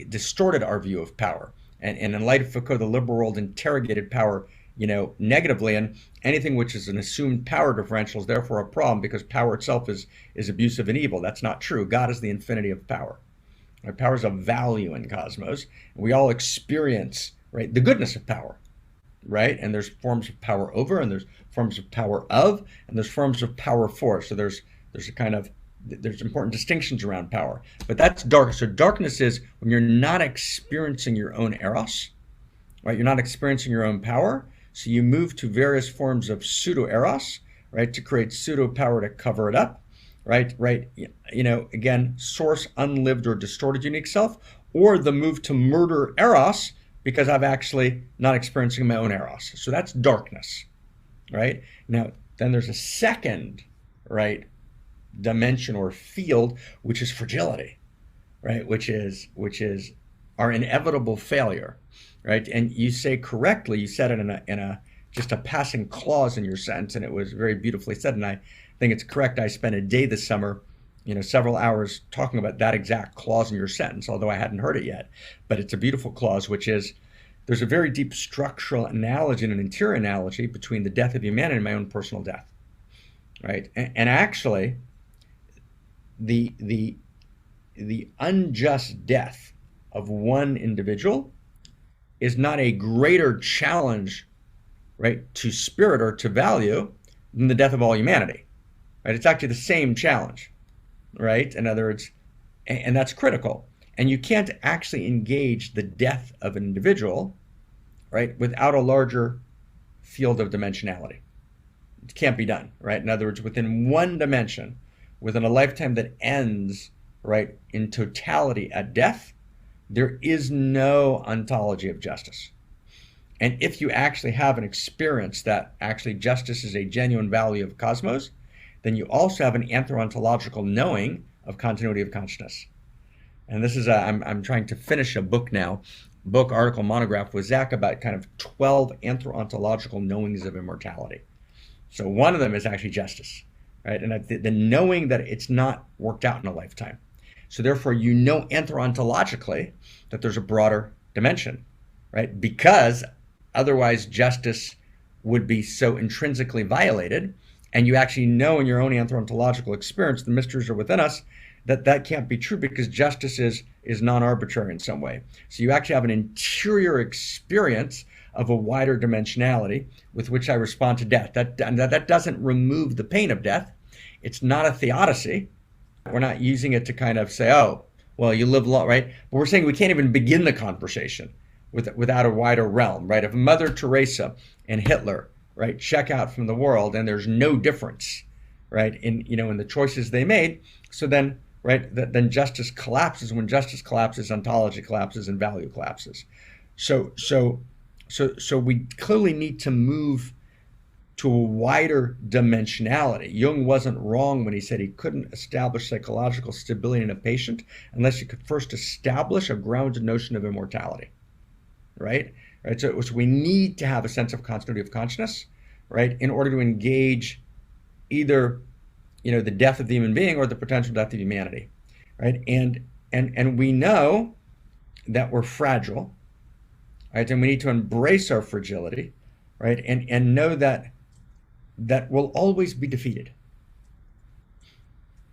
distorted our view of power. And in light of Foucault, the liberal world interrogated power, negatively, and anything which is an assumed power differential is therefore a problem because power itself is abusive and evil. That's not true. God is the infinity of power. Right? Power is a value in cosmos. We all experience, right, the goodness of power, right? And there's forms of power over, and there's forms of power of, and there's forms of power for. So there's a kind of there's important distinctions around power, but that's dark. So darkness is when you're not experiencing your own eros, right? You're not experiencing your own power, so you move to various forms of pseudo eros, right, to create pseudo power to cover it up, right? Again, source unlived or distorted unique self, or the move to murder eros because I'm actually not experiencing my own eros. So that's darkness, right? Now, then there's a second, right, dimension or field, which is fragility, right? Which is our inevitable failure, right? And you say correctly, you said it in a just a passing clause in your sentence, and it was very beautifully said. And I think it's correct. I spent a day this summer, several hours talking about that exact clause in your sentence, although I hadn't heard it yet. But it's a beautiful clause, which is there's a very deep structural analogy and an interior analogy between the death of humanity and my own personal death, right? And actually, the unjust death of one individual is not a greater challenge, right, to spirit or to value than the death of all humanity, right? It's actually the same challenge, right? In other words, and that's critical. And you can't actually engage the death of an individual, right, without a larger field of dimensionality. It can't be done, right? In other words, within one dimension, within a lifetime that ends, right, in totality at death, there is no ontology of justice. And if you actually have an experience that actually justice is a genuine value of cosmos, then you also have an anthropological knowing of continuity of consciousness. And this is I'm trying to finish a book now, book, article, monograph with Zach about kind of 12 anthropological knowings of immortality. So one of them is actually justice, right? And the knowing that it's not worked out in a lifetime. So therefore, you know anthropologically that there's a broader dimension, right? Because otherwise justice would be so intrinsically violated, and you actually know in your own anthropological experience, the mysteries are within us, that can't be true because justice is non-arbitrary in some way. So you actually have an interior experience of a wider dimensionality with which I respond to death. That doesn't remove the pain of death. It's not a theodicy. We're not using it to kind of say, oh, well, you live long, right? But we're saying we can't even begin the conversation without a wider realm, right? If Mother Teresa and Hitler, right, check out from the world and there's no difference, right, in the choices they made, so then, right, then justice collapses. When justice collapses, ontology collapses and value collapses. So we clearly need to move to a wider dimensionality. Jung wasn't wrong when he said he couldn't establish psychological stability in a patient unless he could first establish a grounded notion of immortality, right? So we need to have a sense of continuity of consciousness, right, in order to engage either, the death of the human being or the potential death of humanity, right? And we know that we're fragile, right? And we need to embrace our fragility, right? And know that we'll always be defeated,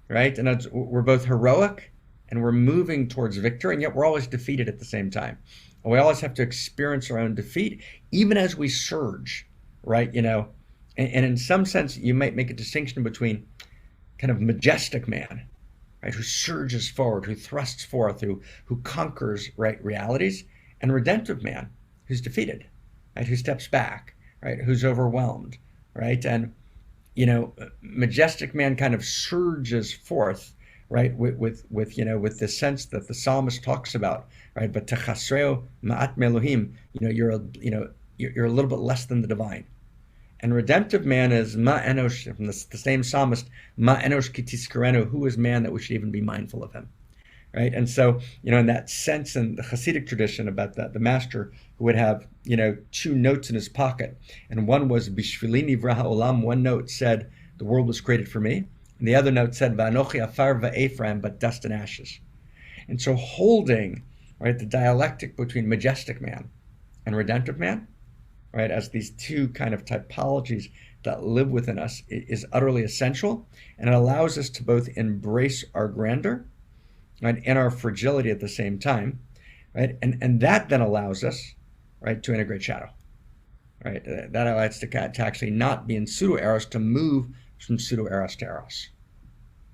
right? And we're both heroic and we're moving towards victory, and yet we're always defeated at the same time. And we always have to experience our own defeat, even as we surge, right? And in some sense, you might make a distinction between kind of majestic man, right, who surges forward, who thrusts forth, who conquers, right, realities, and redemptive man, who's defeated, right, who steps back, right, who's overwhelmed, right? And majestic man kind of surges forth, right, with the sense that the psalmist talks about, right? But techasreo ma'at melohim, you're a little bit less than the divine. And redemptive man is ma enosh, from the same psalmist, ma enosh kitiskarenu, who is man that we should even be mindful of him, right? And so, in that sense, in the Hasidic tradition about the master who would have, two notes in his pocket, and one was Bishvili nivra ha'olam, one note said, the world was created for me, and the other note said, Va'anochi afar va'ephraim, but dust and ashes. And so holding, right, the dialectic between majestic man and redemptive man, right, as these two kind of typologies that live within us is utterly essential, and it allows us to both embrace our grandeur, right, and our fragility at the same time, right, and that then allows us, right, to integrate shadow, right, that allows us to actually not be in pseudo-eros, to move from pseudo-eros to eros,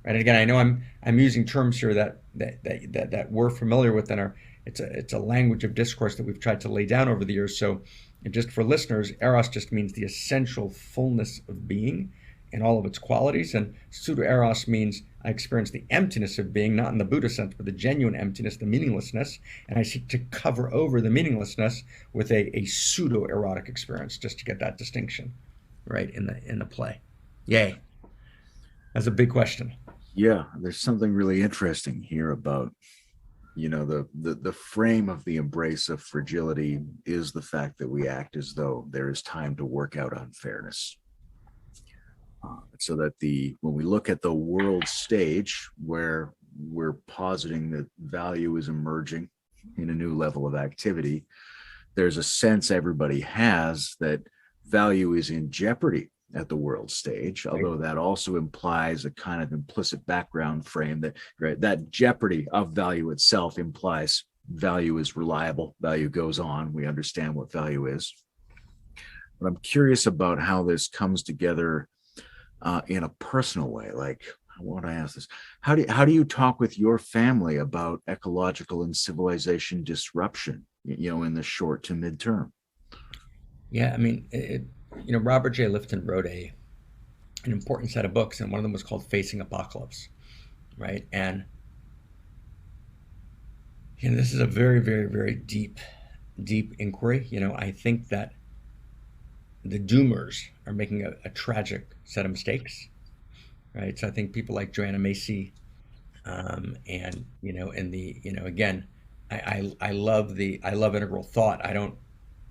right. And again, I know I'm using terms here that we're familiar with, and it's a language of discourse that we've tried to lay down over the years. So, and just for listeners, eros just means the essential fullness of being in all of its qualities, and pseudo-eros means I experience the emptiness of being, not in the Buddha sense, but the genuine emptiness, the meaninglessness, and I seek to cover over the meaninglessness with a pseudo-erotic experience, just to get that distinction, right, in the play. Yay. That's a big question. Yeah, there's something really interesting here about the frame of the embrace of fragility is the fact that we act as though there is time to work out unfairness. So that when we look at the world stage where we're positing that value is emerging in a new level of activity, there's a sense everybody has that value is in jeopardy at the world stage, although that also implies a kind of implicit background frame that, right, that jeopardy of value itself implies value is reliable, value goes on, we understand what value is. But I'm curious about how this comes together in a personal way. Like, I want to ask this: how do you talk with your family about ecological and civilization disruption, in the short to midterm? Yeah, I mean, Robert J. Lifton wrote an important set of books, and one of them was called Facing Apocalypse, right? And this is a very, very, very deep inquiry. I think that the doomers are making a tragic set of mistakes, right? So I think people like Joanna Macy, and and again, I love integral thought. I don't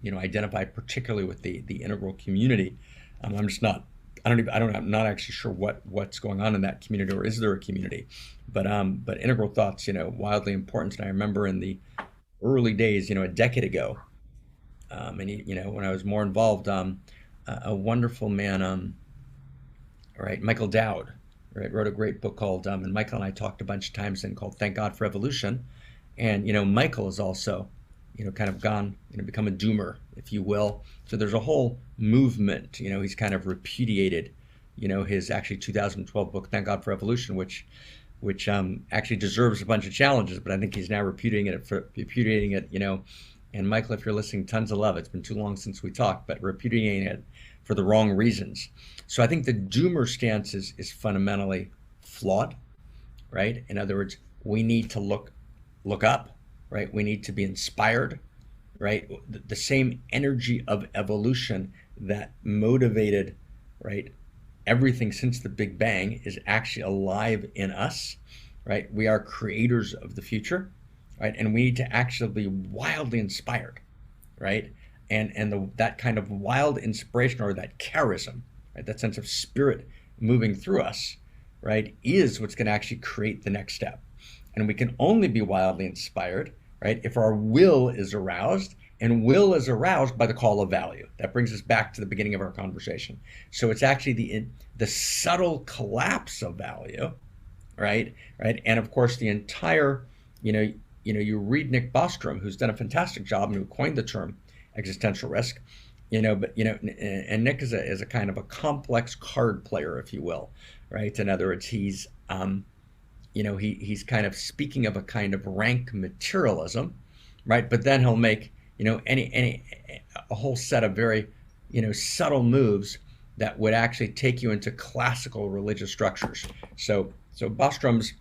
identify particularly with the integral community. I'm just not. I don't even. I don't. I'm not actually sure what's going on in that community, or is there a community? But integral thoughts, wildly important. And I remember in the early days, a decade ago, and when I was more involved, a wonderful man, right, Michael Dowd, right, wrote a great book called, and Michael and I talked a bunch of times then, called "Thank God for Evolution." And Michael is also, kind of gone, become a doomer, if you will. So there's a whole movement. He's kind of repudiated, his actually 2012 book, "Thank God for Evolution," which actually deserves a bunch of challenges, but I think he's now repudiating it. And Michael, if you're listening, tons of love. It's been too long since we talked, but repudiating it for the wrong reasons. So I think the doomer stance is fundamentally flawed, right? In other words, we need to look up, right? We need to be inspired, right? The same energy of evolution that motivated, right, everything since the Big Bang is actually alive in us, right? We are creators of the future, right? And we need to actually be wildly inspired, right? And that kind of wild inspiration, or that charism, right? That sense of spirit moving through us, right, is what's going to actually create the next step. And we can only be wildly inspired, right, if our will is aroused, and will is aroused by the call of value. That brings us back to the beginning of our conversation. So it's actually the subtle collapse of value, right, and of course the entire, you read Nick Bostrom, who's done a fantastic job and who coined the term existential risk, and Nick is a kind of a complex card player, if you will, right? In other words, he's he's kind of speaking of a kind of rank materialism, right? But then he'll make, any a whole set of very, subtle moves that would actually take you into classical religious structures. So Bostrom's,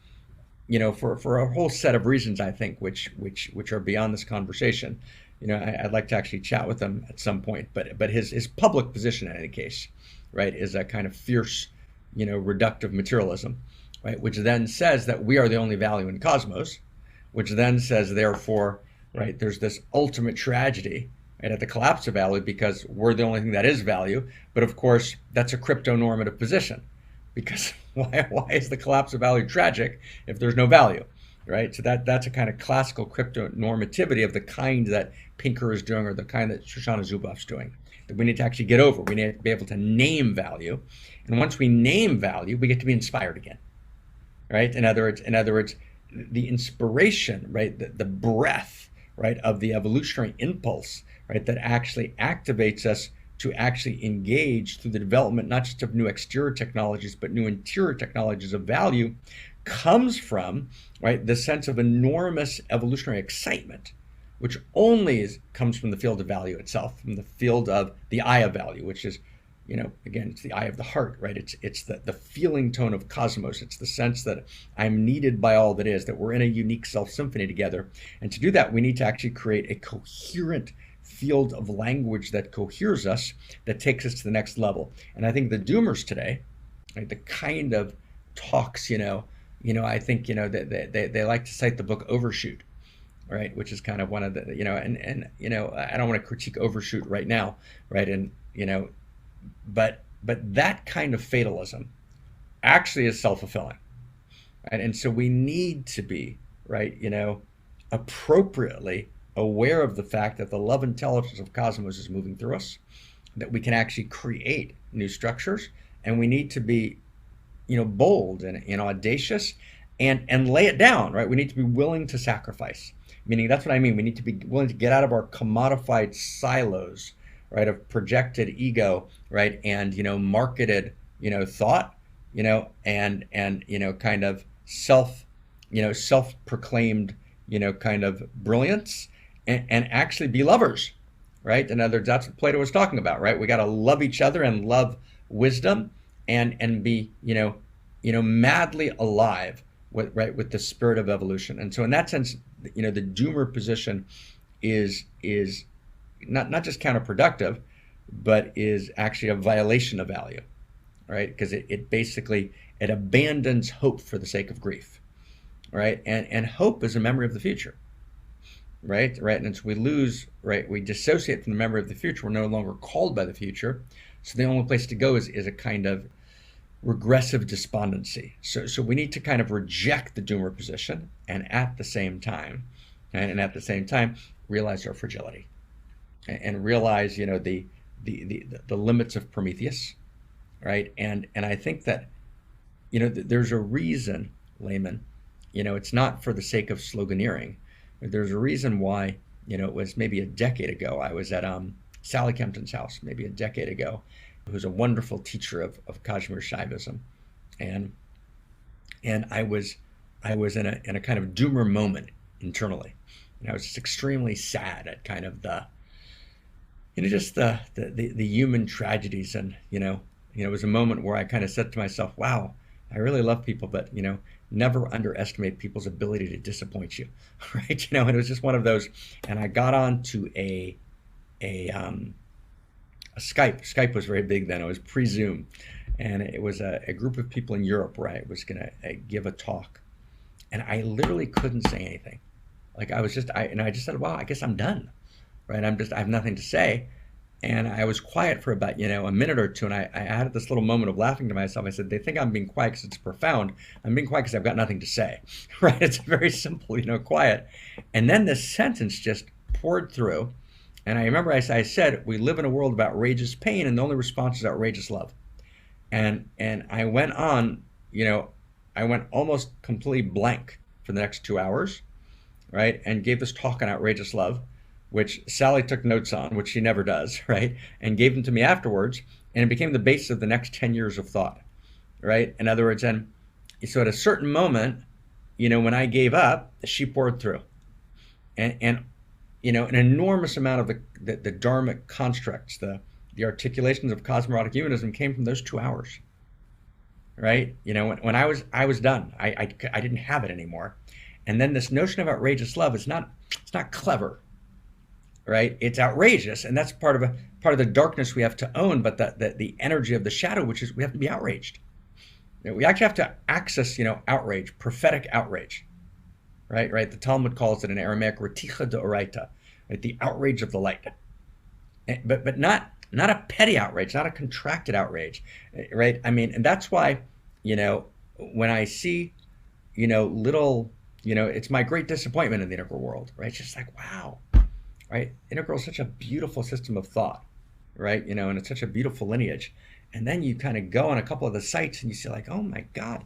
for a whole set of reasons, I think, which are beyond this conversation. I'd like to actually chat with him at some point. But his public position, in any case, right, is a kind of fierce, reductive materialism, right, which then says that we are the only value in the cosmos, which then says, therefore, right, there's this ultimate tragedy, right, at the collapse of value, because we're the only thing that is value. But of course, that's a crypto-normative position, because why is the collapse of value tragic if there's no value, right? So that's a kind of classical crypto normativity of the kind that Pinker is doing, or the kind that Shoshana Zuboff's doing, that we need to actually get over. We need to be able to name value, and once we name value, we get to be inspired again, right? In other words, the inspiration, right, the breath, right, of the evolutionary impulse, right, that actually activates us to actually engage through the development, not just of new exterior technologies, but new interior technologies of value, comes from, right, the sense of enormous evolutionary excitement, which only comes from the field of value itself, from the field of the eye of value, which is, again, it's the eye of the heart, right? It's the feeling tone of cosmos. It's the sense that I'm needed by all that is, that we're in a unique self-symphony together. And to do that, we need to actually create a coherent field of language that coheres us, that takes us to the next level. And I think the doomers today, right, the kind of talks, I think, they like to cite the book Overshoot, right, which is kind of one of the, and I don't want to critique Overshoot right now, right, and but that kind of fatalism actually is self-fulfilling, right? And so we need to be, right, appropriately aware of the fact that the love intelligence of cosmos is moving through us, that we can actually create new structures, and we need to be, bold and audacious, and lay it down, right? We need to be willing to sacrifice. Meaning, that's what I mean. We need to be willing to get out of our commodified silos, right, of projected ego, right, and marketed, thought, and kind of self-proclaimed, kind of brilliance, and actually be lovers, right? In other words, that's what Plato was talking about, right? We got to love each other and love wisdom, and be, madly alive with the spirit of evolution. And so in that sense, the doomer position is not just counterproductive, but is actually a violation of value, right? Because it basically it abandons hope for the sake of grief, right? And hope is a memory of the future, right? And so we lose, right? We dissociate from the memory of the future. We're no longer called by the future. So the only place to go is a kind of regressive despondency. So we need to kind of reject the doomer position and at the same time, realize our fragility and realize, the limits of Prometheus, right? And I think that, there's a reason, Layman, it's not for the sake of sloganeering. There's a reason why, it was maybe a decade ago, I was at Sally Kempton's house, maybe a decade ago, who's a wonderful teacher of Kashmir Shaivism. And I was in a kind of doomer moment internally. And I was just extremely sad at kind of just the human tragedies. And, it was a moment where I kind of said to myself, wow, I really love people, but, never underestimate people's ability to disappoint you. Right. And it was just one of those. And I got on to a Skype. Skype was very big then. It was pre-Zoom. And it was a group of people in Europe where I was going to give a talk. And I literally couldn't say anything. Like I just said, wow, I guess I'm done. Right. I have nothing to say. And I was quiet for about, a minute or two. And I had this little moment of laughing to myself. I said, they think I'm being quiet because it's profound. I'm being quiet because I've got nothing to say. Right. It's very simple, quiet. And then this sentence just poured through. And I remember I said, we live in a world of outrageous pain, and the only response is outrageous love. And I went on, I went almost completely blank for the next 2 hours, right? And gave this talk on outrageous love, which Sally took notes on, which she never does, right? And gave them to me afterwards, and it became the basis of the next 10 years of thought, right? In other words, and so at a certain moment, when I gave up, she poured through. And an enormous amount of the dharmic constructs, the articulations of Cosmo-Erotic Humanism came from those 2 hours, right? When I was done, I didn't have it anymore. And then this notion of outrageous love it's not clever, right? It's outrageous, and that's part of the darkness we have to own. But the energy of the shadow, which is we have to be outraged. We actually have to access, outrage, prophetic outrage, right? Right. The Talmud calls it in Aramaic reticha deoraita, right? The outrage of the light, but not a petty outrage, not a contracted outrage, right? I mean, and that's why, when I see, little, it's my great disappointment in the integral world, right? It's just like, wow, right? Integral is such a beautiful system of thought, right? And it's such a beautiful lineage. And then you kind of go on a couple of the sites and you see like, oh my God,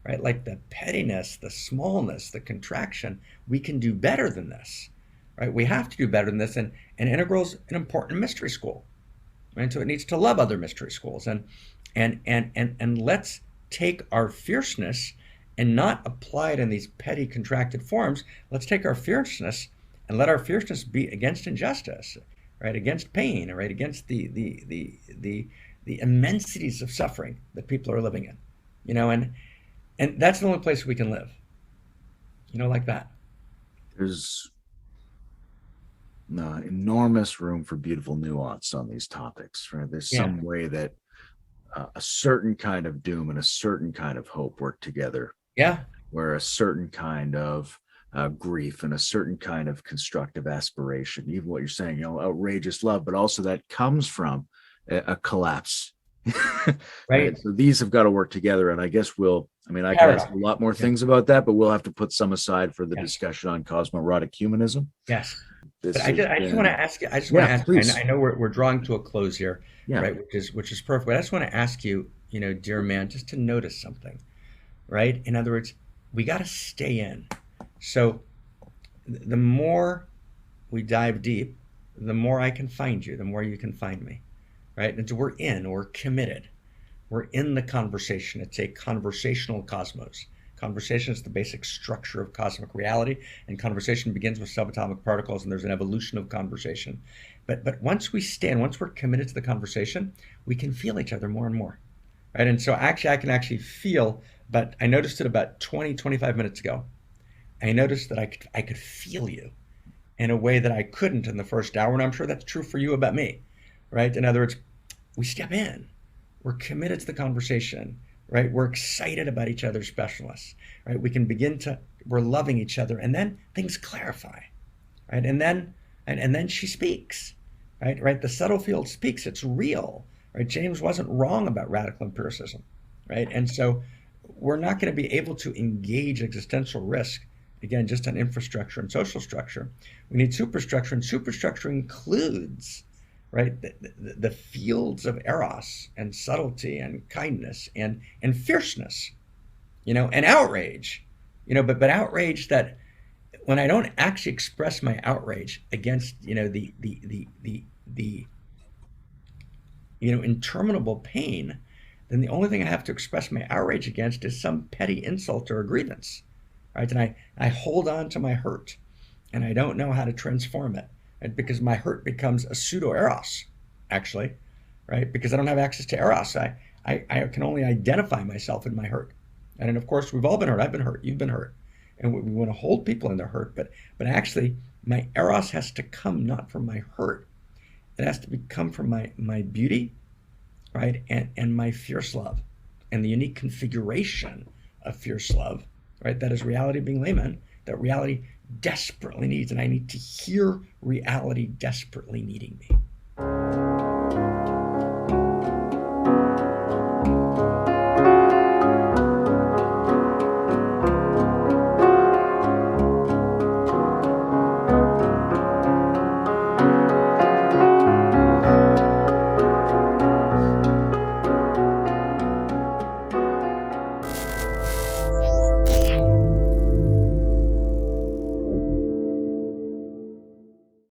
right? Like the pettiness, the smallness, the contraction, we can do better than this, right? We have to do better than this. And Integral's an important mystery school, right? So it needs to love other mystery schools. And let's take our fierceness and not apply it in these petty contracted forms. Let's take our fierceness and let our fierceness be against injustice, right? Against pain, right? Against the immensities of suffering that people are living in, and that's the only place we can live, like that. There's enormous room for beautiful nuance on these topics, right? There's Yeah. some way that a certain kind of doom and a certain kind of hope work together, Yeah. where a certain kind of grief and a certain kind of constructive aspiration, even what you're saying, outrageous love, but also that comes from a collapse. Right. So these have got to work together. And I guess I can ask a lot more things about that, but we'll have to put some aside for the discussion on Cosmo-Erotic Humanism. Yes. But I just want to ask you, I know we're drawing to a close here, right? Which is perfect. But I just want to ask you, dear man, just to notice something, right? In other words, we got to stay in. So the more we dive deep, the more I can find you, the more you can find me, right? And so we're committed. We're in the conversation. It's a conversational cosmos. Conversation is the basic structure of cosmic reality, and conversation begins with subatomic particles, and there's an evolution of conversation. But once we're committed to the conversation, we can feel each other more and more, right? And so I can actually feel, but I noticed it about 20, 25 minutes ago. I noticed that I could feel you in a way that I couldn't in the first hour, and I'm sure that's true for you about me, right? In other words, we step in, we're committed to the conversation, right? We're excited about each other's specialness, right? We can begin to, we're loving each other, and then things clarify, right? And then she speaks, right? The subtle field speaks. It's real, right? James wasn't wrong about radical empiricism, right? And so we're not going to be able to engage existential risk again just on infrastructure and social structure. We need superstructure, and superstructure includes, right, the fields of eros and subtlety and kindness and fierceness, and outrage, but outrage that when I don't actually express my outrage against, the interminable pain, then the only thing I have to express my outrage against is some petty insult or a grievance, right? And I hold on to my hurt, and I don't know how to transform it, right? Because my hurt becomes a pseudo eros, actually, right? Because I don't have access to eros. I can only identify myself in my hurt. And of course, we've all been hurt. I've been hurt. You've been hurt. And we want to hold people in their hurt, but actually, my eros has to come not from my hurt. It has to come from my beauty, right, and my fierce love, and the unique configuration of fierce love, right? That is reality being Layman. That reality desperately needs, and I need to hear reality desperately needing me.